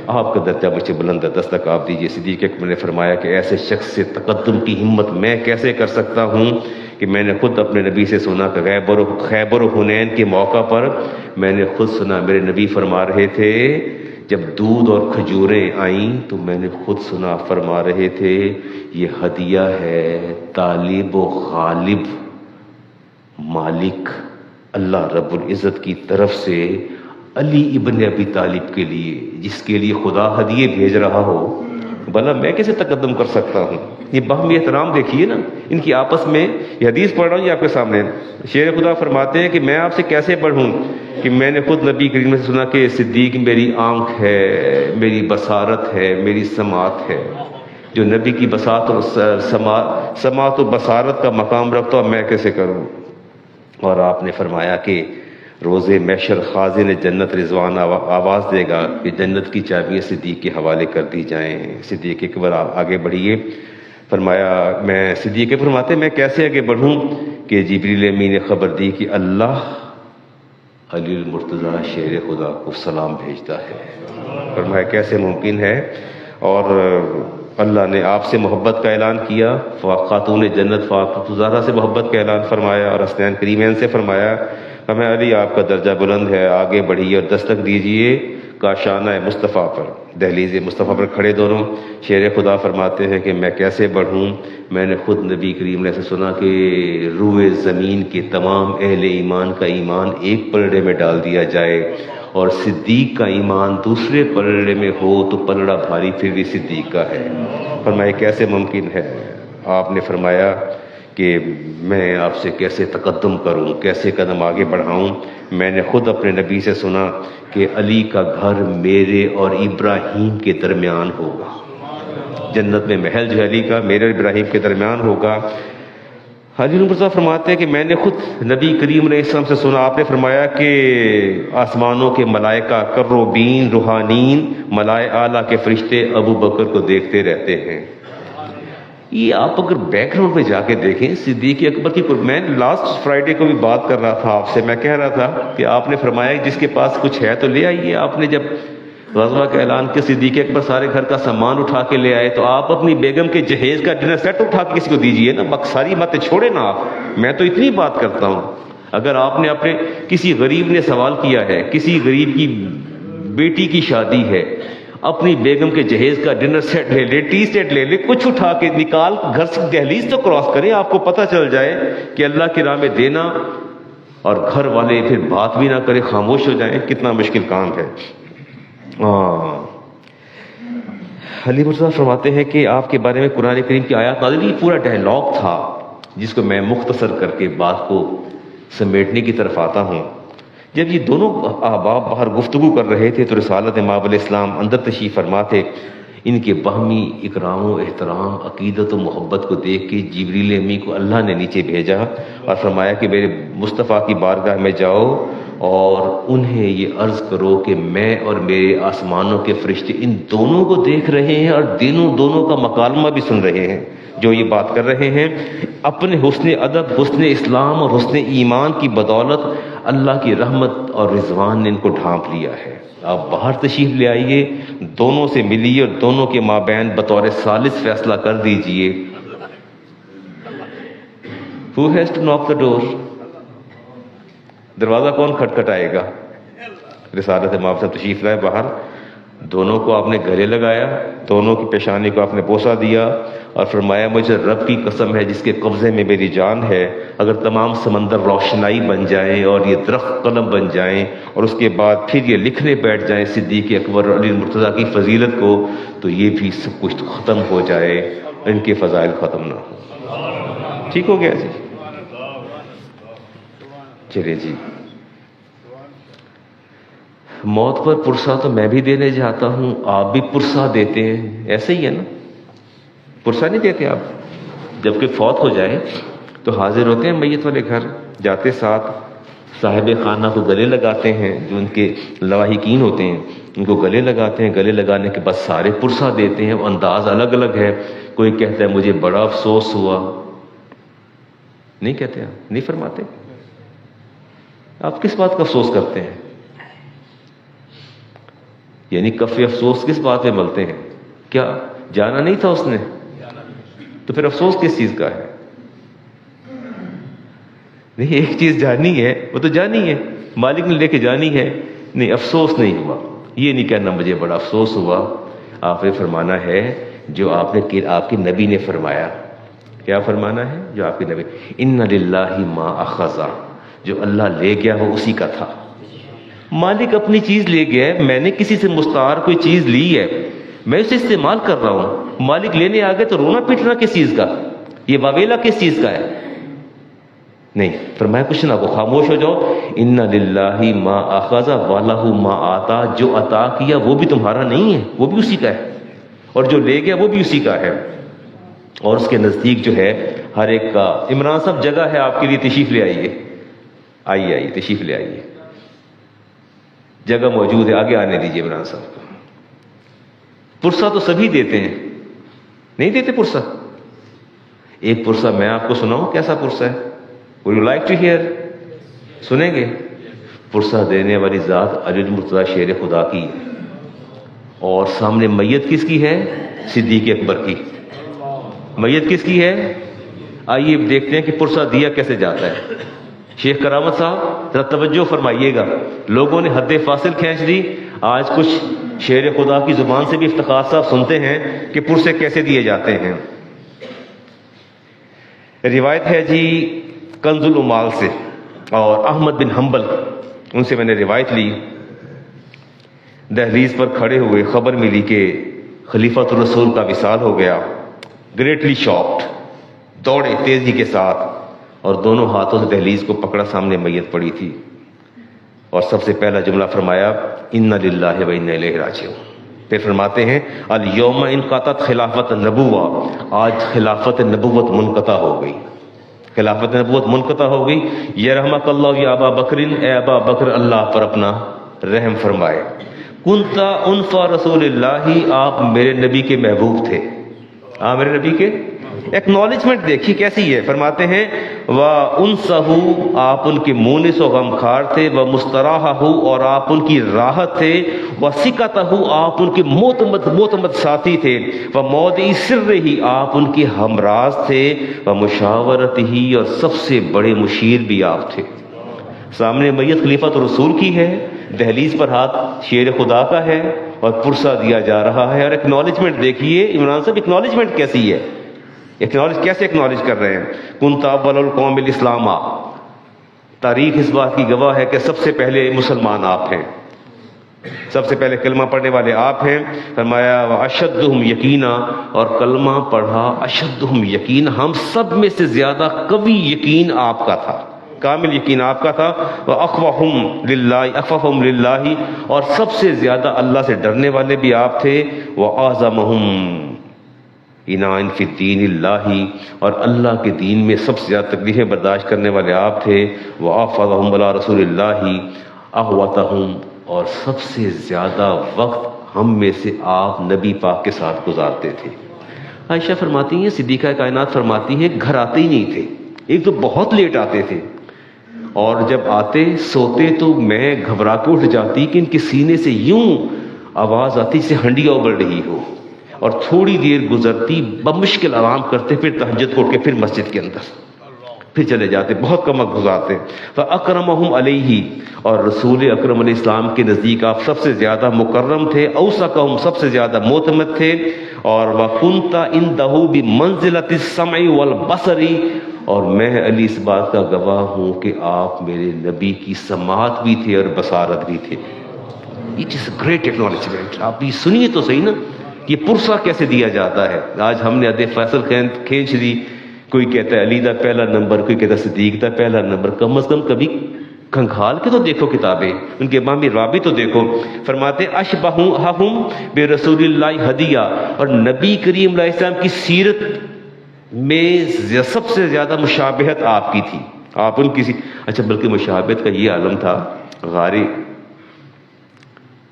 آپ کا درجہ مجھ سے بلند ہے، دستک آپ دیجیے. صدیق اکبر نے فرمایا کہ ایسے شخص سے تقدم کی ہمت میں کیسے کر سکتا ہوں کہ میں نے خود اپنے نبی سے سنا کہ خیبر و حنین کے موقع پر میں نے خود سنا میرے نبی فرما رہے تھے جب دودھ اور کھجوریں آئیں تو میں نے خود سنا فرما رہے تھے یہ ہدیہ ہے طالب و غالب مالک اللہ رب العزت کی طرف سے علی ابن ابی طالب کے لیے، جس کے لیے خدا ہدیے بھیج رہا ہو، بھلا میں کیسے تقدم کر سکتا ہوں؟ یہ باہمی احترام دیکھیے نا ان کی آپس میں. یہ حدیث پڑھ رہا ہوں یہ آپ کے سامنے. شیر خدا فرماتے ہیں کہ میں آپ سے کیسے پڑھوں کہ میں نے خود نبی کریم سے سنا کہ صدیق میری آنکھ ہے، میری بصارت ہے، میری سماعت ہے. جو نبی کی بساط اور سماعت و بصارت کا مقام رکھتا ہوں میں کیسے کروں؟ اور آپ نے فرمایا کہ روز محشر خازن جنت رضوان آواز دے گا کہ جنت کی چابیاں صدیق کے حوالے کر دی جائیں. صدیق اکبر آگے بڑھیے. فرمایا میں صدیق فرماتے میں کیسے آگے بڑھوں کہ جبریل امین نے خبر دی کہ اللہ علی المرتضیٰ شیر خدا کو سلام بھیجتا ہے. فرمایا کیسے ممکن ہے؟ اور اللہ نے آپ سے محبت کا اعلان کیا، خاتون جنت فاطمہ زہرا سے محبت کا اعلان فرمایا، اور حسنین کریمین سے فرمایا ہمیں علی آپ کا درجہ بلند ہے، آگے بڑھیے اور دستک دیجئے کاشانہ مصطفیٰ پر. دہلیز مصطفیٰ پر کھڑے دونوں. شیر خدا فرماتے ہیں کہ میں کیسے بڑھوں؟ میں نے خود نبی کریم نے سے سنا کہ روئے زمین کے تمام اہل ایمان کا ایمان ایک پلڑے میں ڈال دیا جائے اور صدیق کا ایمان دوسرے پلڑے میں ہو تو پلڑا بھاری پھر بھی صدیق کا ہے. فرمایا کیسے ممکن ہے؟ آپ نے فرمایا کہ میں آپ سے کیسے تقدم کروں، کیسے قدم آگے بڑھاؤں؟ میں نے خود اپنے نبی سے سنا کہ علی کا گھر میرے اور ابراہیم کے درمیان ہوگا. جنت میں محل جو علی کا میرے اور ابراہیم کے درمیان ہوگا. حاجی مرزا فرماتے ہیں کہ میں نے خود نبی کریم علیہ السلام سے سنا، آپ نے فرمایا کہ آسمانوں کے ملائکہ کروبین روحانین ملائے اعلیٰ کے فرشتے ابو بکر کو دیکھتے رہتے ہیں. یہ آپ اگر بیک گراؤنڈ پہ جا کے دیکھیں صدیق اکبر کی، میں لاسٹ فرائیڈے کو بھی بات کر رہا تھا آپ سے، میں کہہ رہا تھا کہ آپ نے فرمایا جس کے پاس کچھ ہے تو لے آئیے. آپ نے جب غزوہ کا اعلان کیا صدیق اکبر سارے گھر کا سامان اٹھا کے لے آئے، تو آپ اپنی بیگم کے جہیز کا ڈنر سیٹ اٹھا کے کسی کو دیجئے نا. ساری باتیں چھوڑے نا آپ. میں تو اتنی بات کرتا ہوں، اگر آپ نے اپنے کسی غریب نے سوال کیا ہے، کسی غریب کی بیٹی کی شادی ہے، اپنی بیگم کے جہیز کا ڈنر سیٹ لے لے، ٹی سیٹ لے لے، کچھ اٹھا کے نکال گھر سے دہلیز تو کراس کریں، آپ کو پتہ چل جائے کہ اللہ کی راہ میں دینا اور گھر والے پھر بات بھی نہ کریں، خاموش ہو جائیں، کتنا مشکل کام ہے. علی مرزا فرماتے ہیں کہ آپ کے بارے میں قرآن کریم کی آیات نازل، یہ پورا ڈائلاگ تھا جس کو میں مختصر کر کے بات کو سمیٹنے کی طرف آتا ہوں. جب یہ دونوں احباب باہر گفتگو کر رہے تھے تو رسالت مآب علیہ السلام اندر تشریف فرما تھے. ان کے باہمی اکرام و احترام، عقیدت و محبت کو دیکھ کے جبریل امین کو اللہ نے نیچے بھیجا اور فرمایا کہ میرے مصطفیٰ کی بارگاہ میں جاؤ اور انہیں یہ عرض کرو کہ میں اور میرے آسمانوں کے فرشتے ان دونوں کو دیکھ رہے ہیں اور دونوں کا مکالمہ بھی سن رہے ہیں. جو یہ بات کر رہے ہیں اپنے حسن ادب، حسن اسلام اور حسن ایمان کی بدولت اللہ کی رحمت اور رضوان نے ان کو ڈھانپ لیا ہے. آپ باہر تشریف لے آئیے، دونوں سے ملیے اور دونوں کے مابین بطور ثالث فیصلہ کر دیجئے. Who has to knock the door؟ دروازہ کون کھٹکھٹائے گا؟ رسالت مآب صاحب تشریف لائے باہر، دونوں کو آپ نے گلے لگایا، دونوں کی پیشانی کو آپ نے بوسہ دیا اور فرمایا مجھے رب کی قسم ہے جس کے قبضے میں میری جان ہے، اگر تمام سمندر روشنائی بن جائیں اور یہ درخت قلم بن جائیں اور اس کے بعد پھر یہ لکھنے بیٹھ جائیں صدیق اکبر اور علی مرتضیٰ کی فضیلت کو، تو یہ بھی سب کچھ ختم ہو جائے، ان کے فضائل ختم نہ ہو. ٹھیک ہو گیا جی؟ چلے جی. موت پر پرسہ تو میں بھی دینے جاتا ہوں، آپ بھی پرسہ دیتے ہیں، ایسے ہی ہے نا؟ پرسہ نہیں دیتے آپ؟ جب کہ فوت ہو جائے تو حاضر ہوتے ہیں میت والے گھر، جاتے ساتھ صاحب خانہ کو گلے لگاتے ہیں، جو ان کے لواحقین ہوتے ہیں ان کو گلے لگاتے ہیں. گلے لگانے کے بعد سارے پرسہ دیتے ہیں، انداز الگ الگ ہے. کوئی کہتا ہے مجھے بڑا افسوس ہوا، نہیں کہتے آپ؟ نہیں فرماتے؟ آپ کس بات کا افسوس کرتے ہیں؟ یعنی کف افسوس کس بات پہ ملتے ہیں؟ کیا جانا نہیں تھا اس نے؟ تو پھر افسوس کس چیز کا ہے؟ نہیں، ایک چیز جانی ہے، وہ تو جانی ہے، مالک نے لے کے جانی ہے. نہیں، افسوس نہیں ہوا، یہ نہیں کہنا مجھے بڑا افسوس ہوا. آپ نے فرمانا ہے جو آپ کے نبی نے فرمایا کیا فرمانا ہے جو آپ کے نبی، ان للہ ما اخذ، جو اللہ لے گیا وہ اسی کا تھا. مالک اپنی چیز لے گیا ہے، میں نے کسی سے مستعار کوئی چیز لی ہے، میں اسے استعمال کر رہا ہوں. مالک لینے آ گئے تو رونا پیٹنا کس چیز کا، یہ واویلا کس چیز کا ہے؟ نہیں، فرمایا کچھ نہ، وہ خاموش ہو جاؤ. ان للہ ما اخذ ولہ ما آتا، جو عطا کیا وہ بھی تمہارا نہیں ہے، وہ بھی اسی کا ہے، اور جو لے گیا وہ بھی اسی کا ہے. اور اس کے نزدیک جو ہے ہر ایک کا. عمران صاحب جگہ ہے آپ کے لیے، تشریف لے آئیے، آئیے تشریف لے آئیے، جگہ موجود ہے، آگے آنے دیجیے عمران صاحب کو. پرسہ تو سبھی دیتے ہیں، نہیں دیتے پرسہ؟ ایک پرسہ میں آپ کو سناؤں کیسا پرسہ ہے؟ would you like to hear؟ سنیں گے؟ پرسہ دینے والی ذات علی المرتضیٰ شیر خدا کی، اور سامنے میت کس کی ہے؟ صدیق اکبر کی. میت کس کی ہے؟ آئیے دیکھتے ہیں کہ پرسہ دیا کیسے جاتا ہے. شیخ کرامت صاحب ذرا توجہ فرمائیے گا، لوگوں نے حد فاصل کھینچ دی. آج کچھ شیر خدا کی زبان سے بھی افتخار صاحب سنتے ہیں کہ پرسے کیسے دیے جاتے ہیں. روایت ہے جی کنز العمال سے، اور احمد بن حنبل ان سے میں نے روایت لی. دہلیز پر کھڑے ہوئے خبر ملی کہ خلیفۃ الرسول کا وصال ہو گیا. گریٹلی شاکڈ، دوڑے تیزی کے ساتھ اور دونوں ہاتھوں سے دہلیز کو پکڑا. سامنے میت پڑی تھی اور سب سے پہلا جملہ فرمایا انا للہ و انا الیہ راجعون. پھر فرماتے ہیں الیوم انقطعت خلافت النبوہ، آج خلافت نبوت منقطع ہو گئی، خلافت نبوت منقطع ہو گئی. یرحمک اللہ یا ابا بکر، اے ابا بکر اللہ پر اپنا رحم فرمائے. کنتا انفا رسول اللہ، آپ میرے نبی کے محبوب تھے. آپ میرے نبی کے ایکنالجمنٹ دیکھیے کیسی ہے. فرماتے ہیں وَأُنْسَهُ، آپ ان کے مونس و غمخوار تھے. وَمُسْتَرَاحَهُ، اور آپ ان کی راحت تھے. وَثِقَتَهُ، آپ ان کے معتمد ساتھی تھے. وَمَوْضِعِ سِرِّهِ، آپ ان کے ہمراز تھے. وَمُشَاوَرَتِهِ، اور سب سے بڑے مشیر بھی آپ تھے. سامنے میت خلیفۃ رسول کی ہے، دہلیز پر ہاتھ شیر خدا کا ہے اور پرسہ دیا جا رہا ہے. اور ایکنالجمنٹ دیکھیے عمران صاحب، ایکنالجمنٹ کیسی ہے، کیسے ایکنالج کر رہے ہیں. کنتا اول القوم بالاسلام، تاریخ اس بات کی گواہ ہے کہ سب سے پہلے مسلمان آپ ہیں، سب سے پہلے کلمہ پڑھنے والے آپ ہیں. فرمایا اشدہم یقینا، اور کلمہ پڑھا اشدہم یقینا، ہم سب میں سے زیادہ قوی یقین آپ کا تھا، کامل یقین آپ کا تھا. اخوفہم للہ، اور سب سے زیادہ اللہ سے ڈرنے والے بھی آپ تھے. واعظمہم انعاء فی الدین اللہ، اور اللہ کے دین میں سب سے زیادہ تکلیفیں برداشت کرنے والے آپ تھے. وافضہم علی رسول اللہ احوتہم، اور سب سے زیادہ وقت ہم میں سے آپ نبی پاک کے ساتھ گزارتے تھے. عائشہ فرماتی ہیں، صدیقہ کائنات فرماتی ہیں، گھر آتے ہی نہیں تھے. ایک تو بہت لیٹ آتے تھے، اور جب آتے سوتے تو میں گھبرا کے اٹھ جاتی کہ ان کے سینے سے یوں آواز آتی جیسے ہنڈیا ابل رہی ہو، اور تھوڑی دیر گزرتی بمشکل آرام کرتے، پھر تہجد کو اٹھ کے پھر مسجد کے اندر پھر چلے جاتے، بہت کم وقت گزارتے. فاکرمہم علیہ، اور رسول اکرم علیہ السلام کے نزدیک آپ سب سے زیادہ مکرم تھے. اوثقہم، سب سے زیادہ معتمد تھے. اور وکنت عندہ بمنزلۃ السمع والبصر، اور میں علی اس بات کا گواہ ہوں کہ آپ میرے نبی کی سماعت بھی تھے اور بصارت بھی تھے. It is a great acknowledgement. آپ یہ سنیے تو صحیح نا، یہ پرسہ کیسے دیا جاتا ہے. آج ہم نے عہد فیصل کھینچ دی، کوئی کہتا ہے علی دا پہلا نمبر، کوئی کہتا ہے صدیق دا پہلا نمبر. کم از کم کبھی کھنگھال کے تو دیکھو کتابیں، ان کے بامی رابط تو دیکھو. فرماتے اشبہہم برسول اللہ ہدیہ، اور نبی کریم علیہ السلام کی سیرت میں سب سے زیادہ مشابہت آپ کی تھی. آپ ان کی اچھا، بلکہ مشابہت کا یہ عالم تھا، غار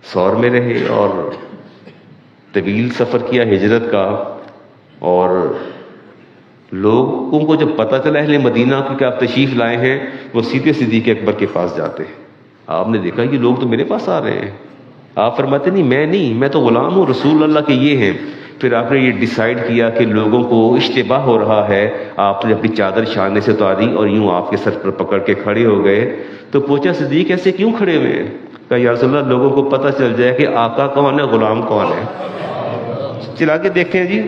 ثور میں رہے اور طویل سفر کیا ہجرت کا، اور لوگوں کو جب پتہ چلا اہل مدینہ کو کہ آپ تشریف لائے ہیں، وہ سیدھے صدیق اکبر کے پاس جاتے ہیں. آپ نے دیکھا یہ لوگ تو میرے پاس آ رہے ہیں. آپ فرماتے نہیں، میں تو غلام ہوں، رسول اللہ کے یہ ہیں. پھر آپ نے یہ ڈیسائیڈ کیا کہ لوگوں کو اشتباہ ہو رہا ہے. آپ نے اپنی چادر شانے سے اتاری اور یوں آپ کے سر پر پکڑ کے کھڑے ہو گئے. تو پوچھا صدیق ایسے کیوں کھڑے ہوئے ہیں؟ کہا یا رسول اللہ، لوگوں کو پتہ چل جائے کہ آقا کون ہے، غلام کون ہے. چلا کے دیکھتے ہیں جی.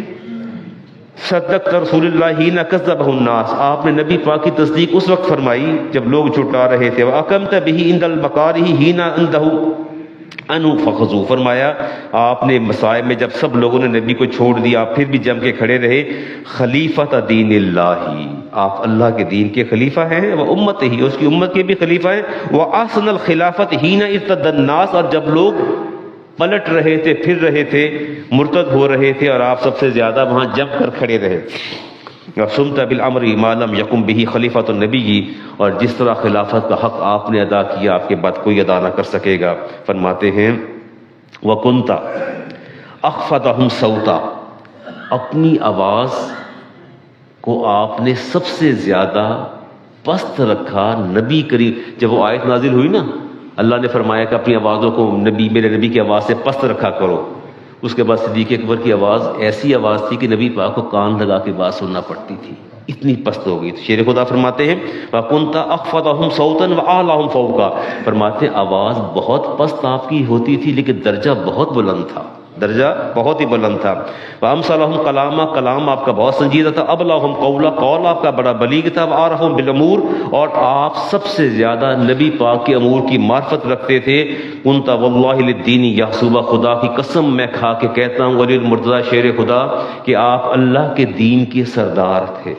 صدقت رسول اللہ حین کذبہ الناس، آپ نے نبی پاک کی تصدیق اس وقت فرمائی جب لوگ جھٹلا رہے تھے. وَأَقَمْتَ بِهِ عِنْدَ الْمَكَارِهِ حِينَ عِنْدَهُ انو فخذو، فرمایا آپ نے مصائب میں جب سب لوگوں نے نبی کو چھوڑ دیا آپ پھر بھی جم کے کھڑے رہے. خلیفۃ دین اللہ، آپ اللہ کے دین کے خلیفہ ہیں. وہ امت ہی، اس کی امت کے بھی خلیفہ ہیں. وہ احسن الخلافت حین ارتد الناس، اور جب لوگ پلٹ رہے تھے پھر رہے تھے مرتد ہو رہے تھے اور آپ سب سے زیادہ وہاں جم کر کھڑے رہے. وَصُمْتَ بِالْأَمْرِ مَا لَمْ يَكُنْ بِهِ خَلِيفَةُ النَّبِيِّ، اور جس طرح خلافت کا حق آپ نے ادا کیا آپ کے بعد کوئی ادا نہ کر سکے گا. فرماتے ہیں وَكُنْتَ أَخْفَضَهُمْ صَوْتًا، اپنی آواز کو آپ نے سب سے زیادہ پست رکھا. نبی کریم جب وہ آیت نازل ہوئی نا، اللہ نے فرمایا کہ اپنی آوازوں کو میرے نبی کی آواز سے پست رکھا کرو. اس کے بعد صدیق اکبر کی آواز ایسی آواز تھی کہ نبی پاک کو کان لگا کے بات سننا پڑتی تھی، اتنی پست ہو گئی. تو شیر خدا فرماتے ہیں وَكُنْتَ أَخْفَضَهُمْ صَوْتًا وَأَعْلَاهُمْ فَوْقًا، فرماتے آواز بہت پست آپ کی ہوتی تھی لیکن درجہ بہت بلند تھا، درجہ بہت ہی بلند تھا. وَأَمْثَلَهُمْ كَلَامًا، کلام آپ کا بہت سنجیدہ تھا. أَبْلَغُهُمْ قَوْلًا، قول آپ کا بڑا بلیغ تھا. وَأَعْرَفُهُمْ بِالْأُمُورِ، اور آپ سب سے زیادہ نبی پاک کے امور کی معرفت رکھتے تھے. كُنْتَ وَاللَّهِ لِلدِّينِ يَحْسُبَ، خدا کی قسم میں کھا کے کہتا ہوں ولی المرتضیٰ شیر خدا کہ آپ اللہ کے دین کے سردار تھے.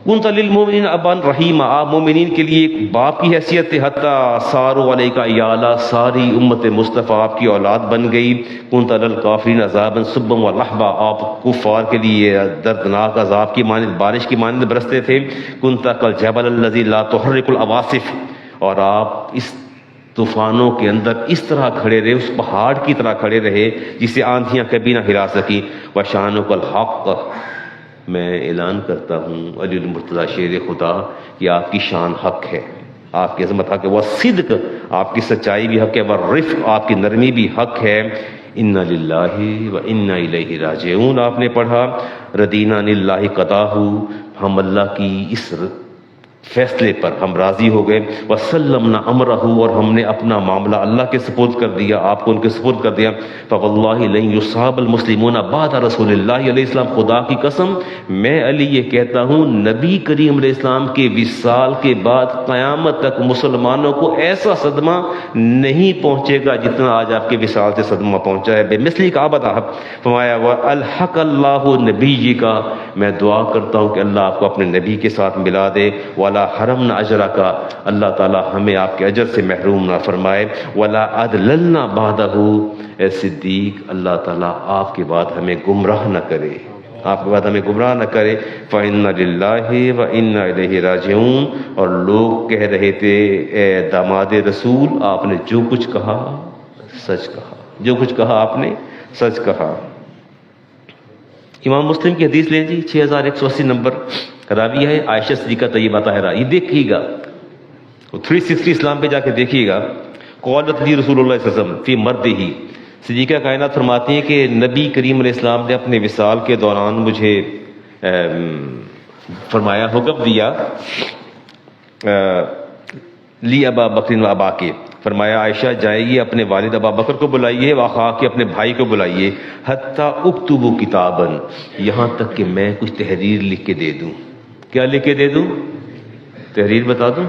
كُنْتَ لِلْمُؤْمِنِينَ أَبًا رَحِيمًا، آپ مومنین کے لیے ایک باپ کی حیثیت تھے. حتیٰ صاروا علیک عیالا، ساری امت مصطفیٰ آپ کی اولاد بن گئی. كُنْتَ لِلْكَافِرِينَ عذابًا صُبًّا وَلَحْبًا، آپ کفار کے لیے دردناک عذاب کی مانند بارش کی مانند برستے تھے. كُنْتَ كَالْجَبَلِ الَّذِي لَا تُحَرِّكُ الْعَوَاصِفَ، اور آپ اس طوفانوں کے اندر اس طرح کھڑے رہے، اس پہاڑ کی طرح کھڑے رہے جسے آندھیاں کبھی نہ ہلا سکی. وَشَانُكَ الْحَقُّ، میں اعلان کرتا ہوں علی المرتضیٰ شیر خدا کہ آپ کی شان حق ہے، آپ کی عظمت حق ہے. وہ صدق، آپ کی سچائی بھی حق ہے. وہ رفق، آپ کی نرمی بھی حق ہے. انا للہ و انا الیہ راجعون، آپ نے پڑھا ردینا للہ قضاہ، ہم اللہ کی اس فیصلے پر ہم راضی ہو گئے. وسلمنا امرہ، اور ہم نے اپنا معاملہ اللہ کے سپرد کر دیا، آپ کو ان کے سپرد کر دیا. فواللہ لن یصاب المسلمون بعد رسول اللہ علیہ السلام، خدا کی قسم میں علی یہ کہتا ہوں نبی کریم علیہ السلام کے وصال کے بعد قیامت تک مسلمانوں کو ایسا صدمہ نہیں پہنچے گا جتنا آج آپ کے وصال سے صدمہ پہنچا ہے. بے مثلی کا ابدا، فرمایا والحق اللہ نبی کا، میں دعا کرتا ہوں کہ اللہ آپ کو اپنے نبی کے ساتھ ملا دے. ولا حرمنا اجرا کا، اللہ تعالی ہمیں آپ کے اجر سے محروم نہ فرمائے. ولا ادللنا بعدہ، اے صدیق اللہ تعالی آپ کے بعد ہمیں گمراہ نہ کرے، آپ کے بعد ہمیں گمراہ نہ کرے. فَإِنَّ لِلَّهِ وَإِنَّا إِلَيْهِ رَاجِعُونَ، اور لوگ کہہ رہے تھے اے داماد رسول آپ نے جو کچھ کہا سچ کہا، جو کچھ کہا آپ نے سچ کہا. امام مسلم کی حدیث لیں جی 6180 نمبر، راوی ہے عائشہ صدیقہ طیبہ طاہرہ. یہ دیکھیے گا 360 اسلام پہ جا کے دیکھیے گا. قالت لی رسول اللہ صلی اللہ علیہ وسلم فی مردہ، صدیقہ کائنات فرماتی ہیں کہ نبی کریم علیہ السلام نے اپنے وصال کے دوران مجھے فرمایا، حکم دیا لی ابا بکر و ابا کے، فرمایا عائشہ جائیے اپنے والد ابا بکر کو بلائیے، واخا کے اپنے بھائی کو بلائیے. حتیٰ اکتب کتاباً، یہاں تک کہ میں کچھ تحریر لکھ کے دے دوں. کیا لکھ کے دے دوں؟ تحریر بتا دوں.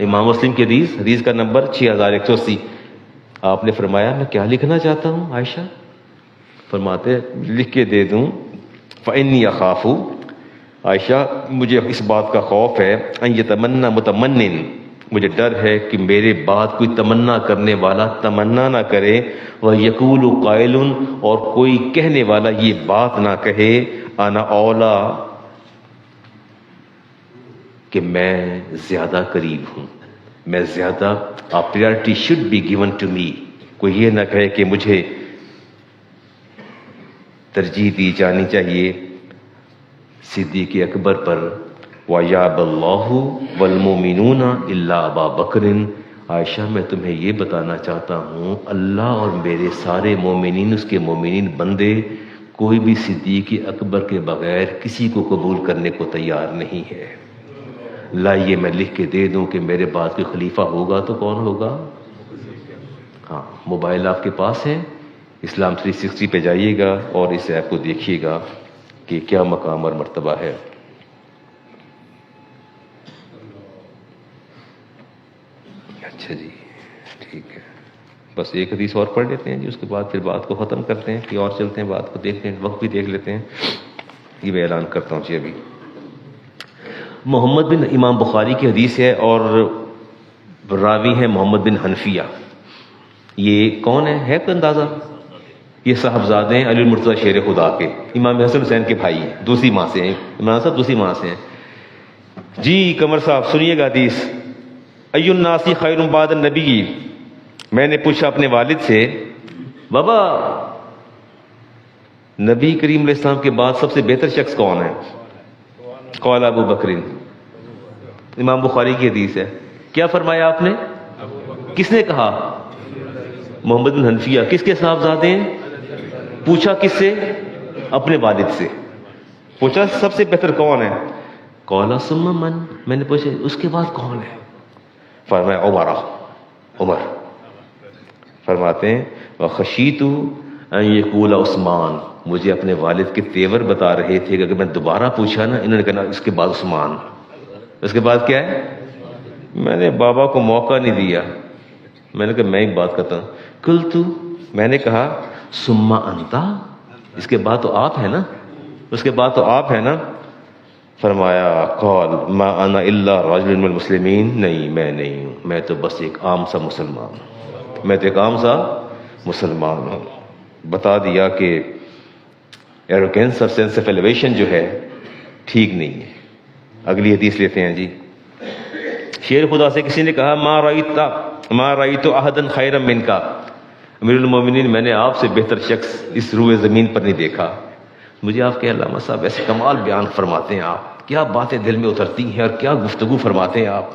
امام مسلم کی حدیث کا نمبر 6180. آپ نے فرمایا میں کیا لکھنا چاہتا ہوں عائشہ؟ فرماتے لکھ کے دے دوں. فإنی اخاف، عائشہ مجھے اس بات کا خوف ہے، ان یتمنی متمنن، مجھے ڈر ہے کہ میرے بعد کوئی تمنا کرنے والا تمنا نہ کرے. وَيَقُولُ قَائِلٌ، اور کوئی کہنے والا یہ بات نہ کہے، انا اولا، کہ میں زیادہ قریب ہوں، میں زیادہ priority should be given to me. کوئی یہ نہ کہے کہ مجھے ترجیح دی جانی چاہیے صدیق اکبر پر. وَيَابَ اللَّهُ وَالْمُؤْمِنُونَ إِلَّا أَبَا بَكْرٍ، عائشہ میں تمہیں یہ بتانا چاہتا ہوں اللہ اور میرے سارے مومنین، اس کے مومنین بندے، کوئی بھی صدیق اکبر کے بغیر کسی کو قبول کرنے کو تیار نہیں ہے. لائیے میں لکھ کے دے دوں کہ میرے بعد کوئی خلیفہ ہوگا تو کون ہوگا؟ ہاں موبائل آپ کے پاس ہے، اسلام 360 پہ جائیے گا اور اس ایپ کو دیکھیے گا کہ کیا مقام اور مرتبہ ہے. اچھا جی ٹھیک ہے، بس ایک حدیث اور پڑھ لیتے ہیں جی، اس کے بعد پھر بات کو ختم کرتے ہیں، کہ اور چلتے ہیں بات کو دیکھتے ہیں، وقت بھی دیکھ لیتے ہیں. یہ میں اعلان کرتا ہوں جی ابھی. محمد بن امام بخاری کی حدیث ہے اور راوی ہے محمد بن حنفیہ. یہ کون ہے کوئی اندازہ؟ یہ صاحبزادے ہیں علی المرتضیٰ شیر خدا کے، امام حسن حسین کے بھائی ہیں، دوسری ماں سے ہیں. امام صاحب دوسری ماں سے ہیں. جی قمر صاحب سنیے گا حدیث. ای الناس خیر بعد النبی. میں نے پوچھا اپنے والد سے، بابا نبی کریم علیہ السلام کے بعد سب سے بہتر شخص کون ہے؟ قال ابو بکر. امام بخاری کی حدیث ہے. کیا فرمایا آپ نے؟ کس نے کہا؟ محمد بن حنفیہ. کس کے صاحبزادے ہیں؟ پوچھا کس سے؟ اپنے والد سے. پوچھا سب سے بہتر کون ہے؟ قال ثم من. میں نے پوچھا اس کے بعد کون ہے؟ فرمایا عمر. فرماتے ہیں وخشیت ان یقول عثمان. مجھے اپنے والد کے تیور بتا رہے تھے کہ اگر میں دوبارہ پوچھا نا، انہوں نے کہا اس کے بعد عثمان. اس کے بعد کیا ہے؟ میں نے بابا کو موقع نہیں دیا. میں نے کہا میں ہی بات کرتا ہوں. قلت. میں نے کہا ثم انت. اس کے بعد تو آپ ہے نا، اس کے بعد تو آپ ہے نا. فرمایا قال ما انا الا رجل من المسلمین. نہیں میں نہیں ہوں، میں تو بس ایک عام سا مسلمان ہوں. میں تو ایک عام سا مسلمان ہوں. بتا دیا کہ ایروگینس اور سینس آف ایلیویشن جو ہے ٹھیک نہیں ہے. اگلی حدیث لیتے ہیں جی. شیر خدا سے کسی نے کہا ما رأیت احدا خیرا منک. امیر المومنین میں نے آپ سے بہتر شخص اس روئے زمین پر نہیں دیکھا. مجھے آپ کے علامہ صاحب ایسے کمال بیان فرماتے ہیں، آپ کیا باتیں دل میں اترتی ہیں اور کیا گفتگو فرماتے ہیں آپ.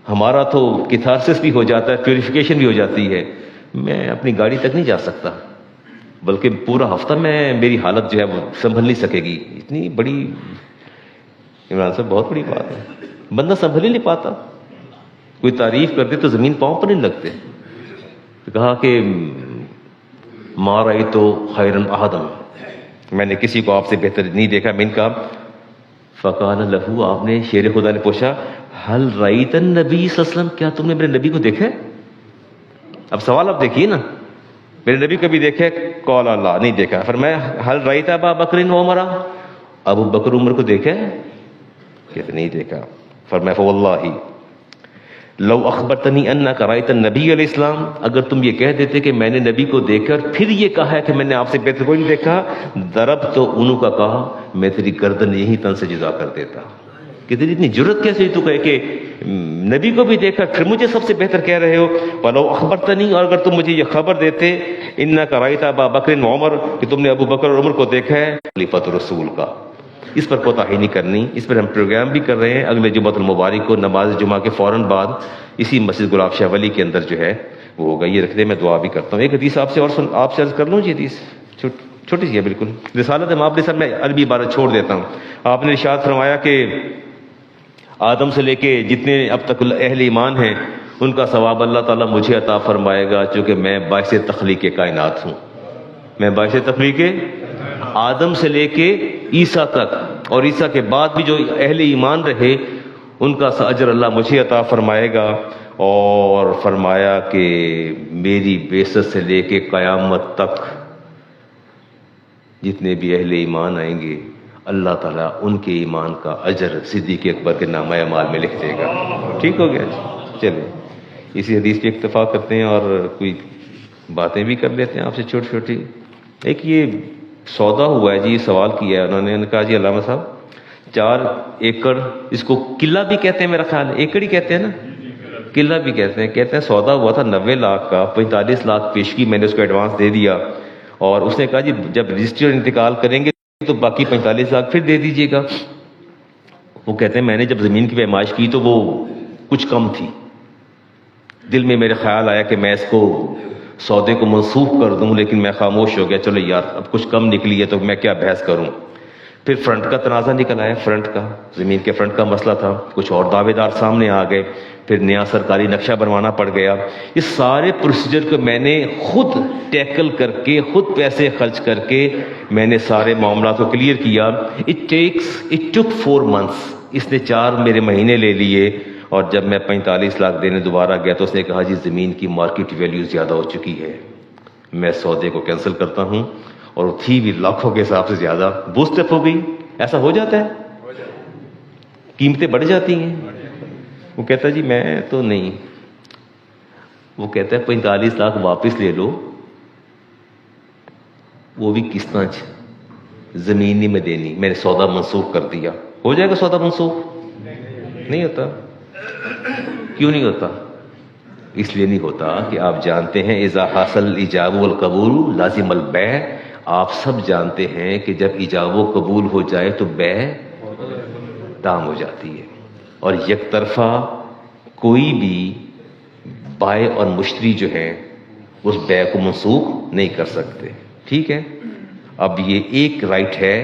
ہمارا تو کیتھارسس بھی ہو جاتا ہے، پیوریفیکیشن بھی ہو جاتی ہے. میں اپنی گاڑی تک نہیں جا سکتا، بلکہ پورا ہفتہ میری حالت جو ہے وہ سنبھل نہیں سکے گی. اتنی بڑی عمران صاحب بہت بڑی بات ہے. بندہ سنبھل ہی نہیں پاتا. کوئی تعریف کر دے تو زمین پاؤں پر نہیں لگتے. کہا کہ ما رأیت خیرا احدا. میں نے کسی کو آپ سے بہتر نہیں دیکھا من کا. فقال لہو. آپ نے شیر خدا نے پوچھا هل رأیت النبی صلی اللہ علیہ وسلم. کیا تم نے میرے نبی کو دیکھا؟ اب سوال آپ دیکھیے نا، میرے نبی کبھی دیکھے؟ قال اللہ. نہیں دیکھا. فرمایا هل رأیت ابا بکر و عمر. ابو بکر عمر کو دیکھا؟ کہتے نہیں دیکھا. فرمایا فواللہ لو اخبرتنی انک رأیت النبی علیہ السلام. اگر تم یہ کہہ دیتے کہ میں نے نبی کو دیکھ کر پھر یہ کہا ہے کہ میں نے آپ سے بہتر کوئی نہیں دیکھا، ضرب تو انہوں کا کہا میں تیری گردن یہی تن سے جدا کر دیتا. کہ تیری اتنی جرت کیسے تو کہے کہ نبی کو بھی دیکھا پھر مجھے سب سے بہتر کہہ رہے ہو. ولو اخبرتنی. اور اگر تم مجھے یہ خبر دیتے انک رأیت ابا بکر و عمر، کہ تم نے ابو بکر اور عمر کو دیکھا ہے، خلیفۃ رسول کا. اس پر کوتاہی نہیں کرنی. اس پر ہم پروگرام بھی کر رہے ہیں. اگلے جمعۃ المبارک کو نماز جمعہ کے فوراً بعد اسی مسجد گلاب شاہ ولی کے اندر جو ہے وہ ہوگا. یہ رکھ دے، میں دعا بھی کرتا ہوں. ایک حدیث آپ سے اور آپ سے عرض کر لوں جی. حدیث چھوٹی سی ہے بالکل. رسالت معاملے سر میں عربی عبارت چھوڑ دیتا ہوں. آپ نے ارشاد فرمایا کہ آدم سے لے کے جتنے اب تک اہل ایمان ہیں ان کا ثواب اللہ تعالیٰ مجھے عطا فرمائے گا، چونکہ میں باعث تخلیق کائنات ہوں. میں باعث تخلیق آدم سے لے کے عیسیٰ تک، اور عیسیٰ کے بعد بھی جو اہل ایمان رہے ان کا اجر اللہ مجھے عطا فرمائے گا. اور فرمایا کہ میری بعثت سے لے کے قیامت تک جتنے بھی اہل ایمان آئیں گے اللہ تعالیٰ ان کے ایمان کا اجر صدیق اکبر کے نامہ اعمال میں لکھ دے گا. ٹھیک ہو گیا جی. چلیں اسی حدیث پہ اکتفا کرتے ہیں اور کوئی باتیں بھی کر لیتے ہیں آپ سے چھوٹی چھوٹی. ایک یہ سودا ہوا ہے جی، سوال کیا ہے انہوں نے کہا جی علامہ صاحب 4 ایکڑ، اس کو قلعہ بھی کہتے ہیں میرا خیال، ایکڑ ہی کہتے ہیں نا، قلعہ بھی کہتے ہیں. کہتے ہیں سودا ہوا تھا 90 لاکھ کا، 45 لاکھ پیشگی میں نے اس کو ایڈوانس دے دیا، اور اس نے کہا جی جب رجسٹر انتقال کریں گے تو باقی 45 لاکھ پھر دے دیجیے گا. وہ کہتے ہیں میں نے جب زمین کی پیمائش کی تو وہ کچھ کم تھی، دل میں میرے خیال آیا کہ میں اس کو سودے کو منسوخ کر دوں، لیکن میں خاموش ہو گیا. چلو یار اب کچھ کم نکلی ہے تو میں کیا بحث کروں. پھر فرنٹ کا تنازع نکل آیا، فرنٹ کا، زمین کے فرنٹ کا مسئلہ تھا، کچھ اور دعوے دار سامنے آ گئے، پھر نیا سرکاری نقشہ بنوانا پڑ گیا. یہ سارے پروسیجر کو میں نے خود ٹیکل کر کے، خود پیسے خرچ کر کے میں نے سارے معاملات کو کلیئر کیا. It took 4 months. اس نے 4 میرے مہینے لے لیے، اور جب میں 45 لاکھ دینے دوبارہ گیا تو اس نے کہا جی زمین کی مارکیٹ ویلیو زیادہ ہو چکی ہے، میں سودے کو کینسل کرتا ہوں. اور وہ تھی بھی لاکھوں کے حساب سے زیادہ، بوسٹ اپ ہو گئی. ایسا ہو جاتا ہے، قیمتیں بڑھ جاتی ہیں. وہ کہتا جی میں تو نہیں، وہ کہتا ہے 45 لاکھ واپس لے لو، وہ بھی قسطاں زمین نہیں میں دینی، میں نے سودا منسوخ کر دیا. ہو جائے گا سودا منسوخ؟ نہیں ہوتا. کیوں نہیں ہوتا؟ اس لیے نہیں ہوتا کہ آپ جانتے ہیں اذا حاصل ایجاب والقبول لازم البیع. آپ سب جانتے ہیں کہ جب ایجاب و قبول ہو جائے تو بیع تام ہو جاتی ہے، اور یک طرفہ کوئی بھی بائع اور مشتری جو ہیں اس بیع کو منسوخ نہیں کر سکتے. ٹھیک ہے. اب یہ ایک رائٹ ہے،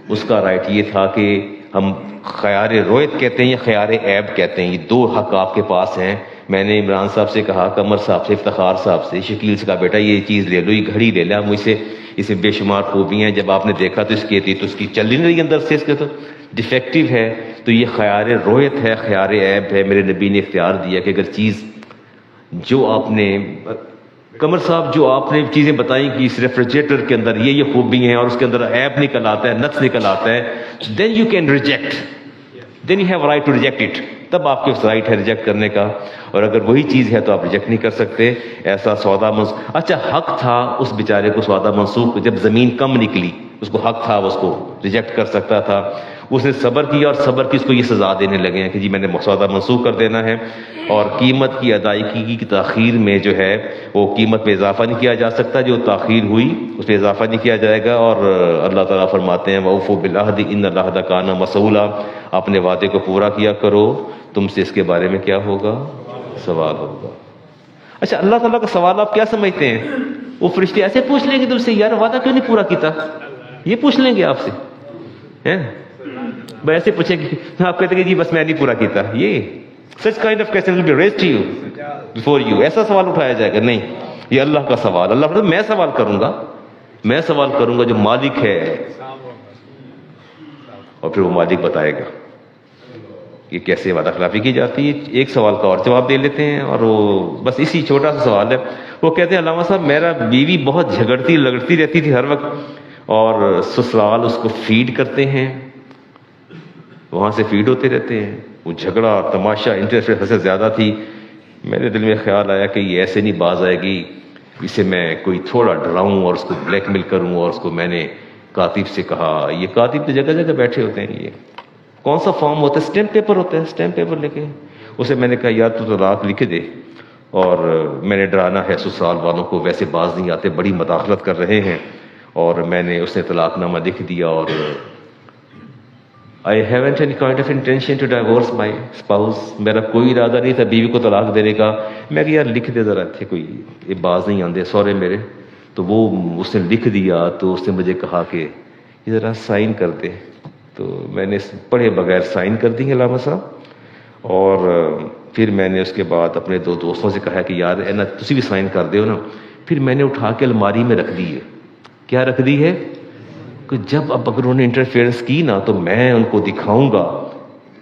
اس کا رائٹ یہ تھا کہ ہم خیار رویت کہتے ہیں یا خیار عیب کہتے ہیں، یہ 2 حق آپ کے پاس ہیں. میں نے عمران صاحب سے کہا، قمر صاحب سے، افتخار صاحب سے، شکیل سے کہا بیٹا یہ چیز لے لو، یہ گھڑی لے لیا، مجھ سے اسے بے شمار خوبیاں ہیں، جب آپ نے دیکھا تو اس کی تھی تو اس کی چل ہی نہیں رہی اندر سے، اس کے تو ڈیفیکٹیو ہے. تو یہ خیار رویت ہے، خیار عیب ہے. میرے نبی نے اختیار دیا کہ اگر چیز جو آپ نے، قمر صاحب جو آپ نے چیزیں بتائیں کہ اس ریفریجریٹر کے اندر یہ خوبی ہیں اور اس کے اندر عیب نکل آتا ہے، نقص نکل آتا ہے، then you can reject, then you have right to reject it. تب آپ کے رائٹ ہے ریجیکٹ کرنے کا. اور اگر وہی چیز ہے تو آپ ریجیکٹ نہیں کر سکتے. ایسا سودا منسوخ، اچھا حق تھا اس بیچارے کو سودا منسوخ، جب زمین کم نکلی اس کو حق تھا، اس کو ریجیکٹ کر سکتا تھا. اس نے صبر کیا، اور صبر کی اس کو یہ سزا دینے لگے ہیں کہ جی میں نے سودا منسوخ کر دینا ہے، اور قیمت کی ادائیگی کی تاخیر میں جو ہے وہ قیمت میں اضافہ نہیں کیا جا سکتا. جو تاخیر ہوئی اس میں اضافہ نہیں کیا جائے گا. اور اللہ تعالیٰ فرماتے ہیں وَأَوْفُوا بِالْعَهْدِ إِنَّ الْعَهْدَ كَانَ مَسْئُولًا. اپنے وعدے کو پورا کیا کرو، تم سے اس کے بارے میں کیا ہوگا؟ سوال ہوگا. اچھا اللہ تعالیٰ کا سوال آپ کیا سمجھتے ہیں؟ وہ فرشتے ایسے پوچھ لیں گے تم سے یار وعدہ کیوں نہیں پورا کیتا؟ یہ پوچھ لیں گے آپ سے؟ ایسے پوچھیں گے، آپ کہتے ہیں جی بس میں نہیں پورا کیتا. یہ such kind of question will be raised to you before you. ایسا سوال اٹھایا جائے گا؟ نہیں، یہ اللہ کا سوال. اللہ فرماتا ہے میں سوال کروں گا، میں سوال کروں گا جو مالک ہے، اور پھر وہ مالک بتائے گا کہ کیسے وعدہ خلافی کی جاتی ہے. ایک سوال کا اور جواب دے لیتے ہیں، اور وہ بس اسی چھوٹا سا سوال ہے. وہ کہتے ہیں علامہ صاحب میرا بیوی بہت جھگڑتی لگڑتی رہتی تھی ہر وقت، اور سسرال اس کو فیڈ کرتے ہیں، وہاں سے فیڈ ہوتے رہتے ہیں. وہ جھگڑا تماشا انٹرسٹ حد سے زیادہ تھی. میرے دل میں خیال آیا کہ یہ ایسے نہیں باز آئے گی، اسے میں کوئی تھوڑا ڈراؤں اور اس کو بلیک میل کروں. اور اس کو میں نے کاتب سے کہا، یہ کاتب تو جگہ جگہ بیٹھے ہوتے ہیں، یہ کون سا فارم ہوتا ہے؟ اسٹیمپ پیپر ہوتا ہے، اسٹیمپ پیپر لے کے اسے میں نے کہا یار تو طلاق لکھ دے. اور میں نے ڈرانا ہے سسرال والوں کو، ویسے باز نہیں آتے، بڑی مداخلت کر رہے ہیں. اور میں نے اس نے طلاق نامہ لکھ دیا. اور I haven't any kind of intention to divorce my spouse. میرا کوئی ارادہ نہیں تھا بیوی کو طلاق دینے کا. میں کہ یار لکھ دے ذرا، تھے کوئی یہ باز نہیں آندے سورے میرے. تو وہ اس نے لکھ دیا. تو اس نے مجھے کہا کہ یہ ذرا سائن کر دے. تو میں نے پڑھے بغیر سائن کر دی علامہ صاحب. اور پھر میں نے اس کے بعد اپنے 2 دوستوں سے کہا کہ یار اے نا تسی بھی سائن کر دیو نا. پھر میں نے اٹھا کے الماری میں رکھ دی ہے. کیا رکھ دی ہے؟ کہ جب اب اگر انہوں نے انٹرفیئرنس کی نا تو میں ان کو دکھاؤں گا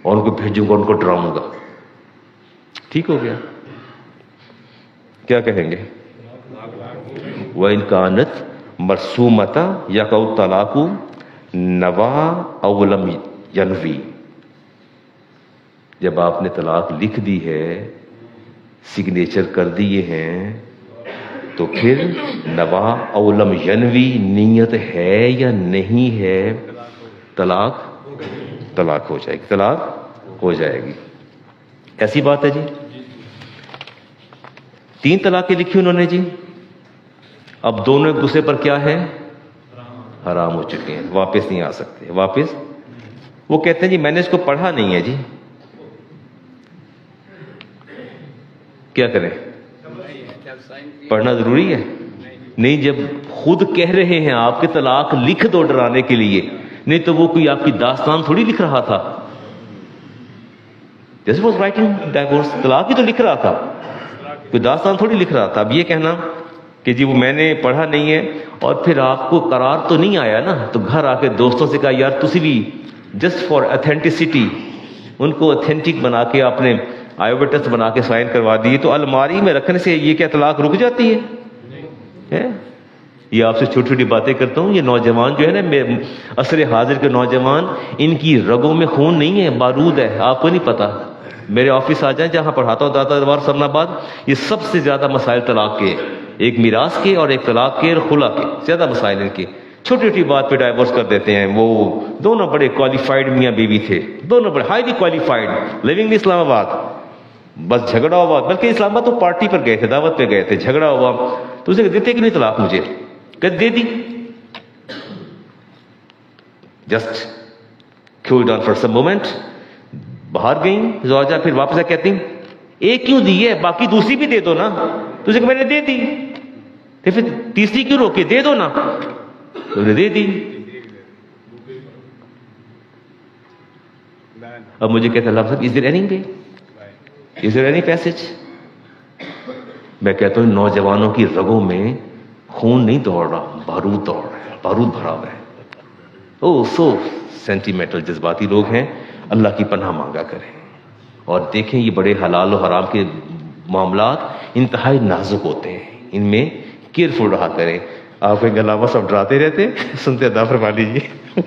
اور ان کو بھیجوں گا، ان کو ڈراؤں گا. ٹھیک ہو گیا؟ کیا کہیں گے؟ وَإِنْ كَانَتْ مَرْسُومَةً يَقَعُ الطَّلَاقُ نَوَى أَوْ لَمْ يَنْوِي. جب آپ نے طلاق لکھ دی ہے، سگنیچر کر دیے ہیں، تو پھر نوا او لم ینوی نیت ہے یا نہیں ہے، طلاق ہو جائے گی، طلاق ہو جائے گی. ایسی بات ہے جی. 3 طلاقیں لکھی انہوں نے جی. اب دونوں ایک دوسرے پر کیا ہے؟ حرام ہو چکے ہیں، واپس نہیں آ سکتے. واپس وہ کہتے ہیں جی میں نے اس کو پڑھا نہیں ہے جی. کیا کریں؟ پڑھنا ضروری ہے؟ نہیں، جب خود کہہ رہے ہیں آپ کے طلاق لکھ دو ڈرانے کے لیے، نہیں تو وہ کوئی آپ کی داستان تھوڑی لکھ رہا تھا. جیسے واز رائٹنگ ڈائیورس, طلاق ہی تو لکھ رہا تھا, کوئی داستان تھوڑی لکھ رہا تھا. اب یہ کہنا کہ جی وہ میں نے پڑھا نہیں ہے, اور پھر آپ کو قرار تو نہیں آیا نا, تو گھر آ کے دوستوں سے کہا یار تسی بھی جسٹ فار اتھینٹسٹی ان کو اتھینٹک بنا کے آپ نے آئی وٹنس بنا کے سائن کروا دیے, تو الماری میں رکھنے سے یہ کیا طلاق رک جاتی ہے؟ یہ آپ سے چھوٹی چھوٹی باتیں کرتا ہوں. یہ نوجوان جو ہے نا, عصر حاضر کے نوجوان, ان کی رگوں میں خون نہیں ہے, بارود ہے, آپ کو نہیں پتا. میرے آفس آ جائیں جہاں پڑھاتا ہوں, داتا دربار سمن آباد, یہ سب سے زیادہ مسائل طلاق کے, ایک میراث کے اور ایک طلاق کے اور خلا کے, زیادہ مسائل ان کے. چھوٹی چھوٹی بات پہ ڈائیورس کر دیتے ہیں. وہ دونوں بڑے کوالیفائڈ میاں بیوی تھے, دونوں بڑے ہائیلی کوالیفائڈ, لیونگ اسلام آباد, بس جھگڑا ہوا. بلکہ اسلام آباد تو پارٹی پر گئے تھے, دعوت پہ گئے تھے, جھگڑا ہوا تو اسے دیتے کہ نہیں طلاق, مجھے کہ دے دی. جسٹ کھول ڈاؤن فار سم مومنٹ. باہر گئیں زوجہ, پھر واپس آ کہتی ایک کیوں دی ہے, باقی دوسری بھی دے دو نا. تو اسے کہ میں نے دے دی, تو پھر تیسری کیوں روکے, دے دو نا. تو نے دے دی. اب مجھے کہتا اللہ صاحب is there any way, is there any passage. میں کہتا ہوں نوجوانوں کی رگوں میں خون نہیں دوڑ رہا, بارود دوڑ رہا ہے, بارود بھرا ہوا ہے. او سو سینٹیمیٹل جذباتی لوگ ہیں, اللہ کی پناہ مانگا کریں. اور دیکھیں یہ بڑے حلال و حرام کے معاملات انتہائی نازک ہوتے ہیں, ان میں کیئرفل رہا کریں. آپ کو گلاوا سب ڈراتے رہتے, سنتے ادا فرما لیجیے.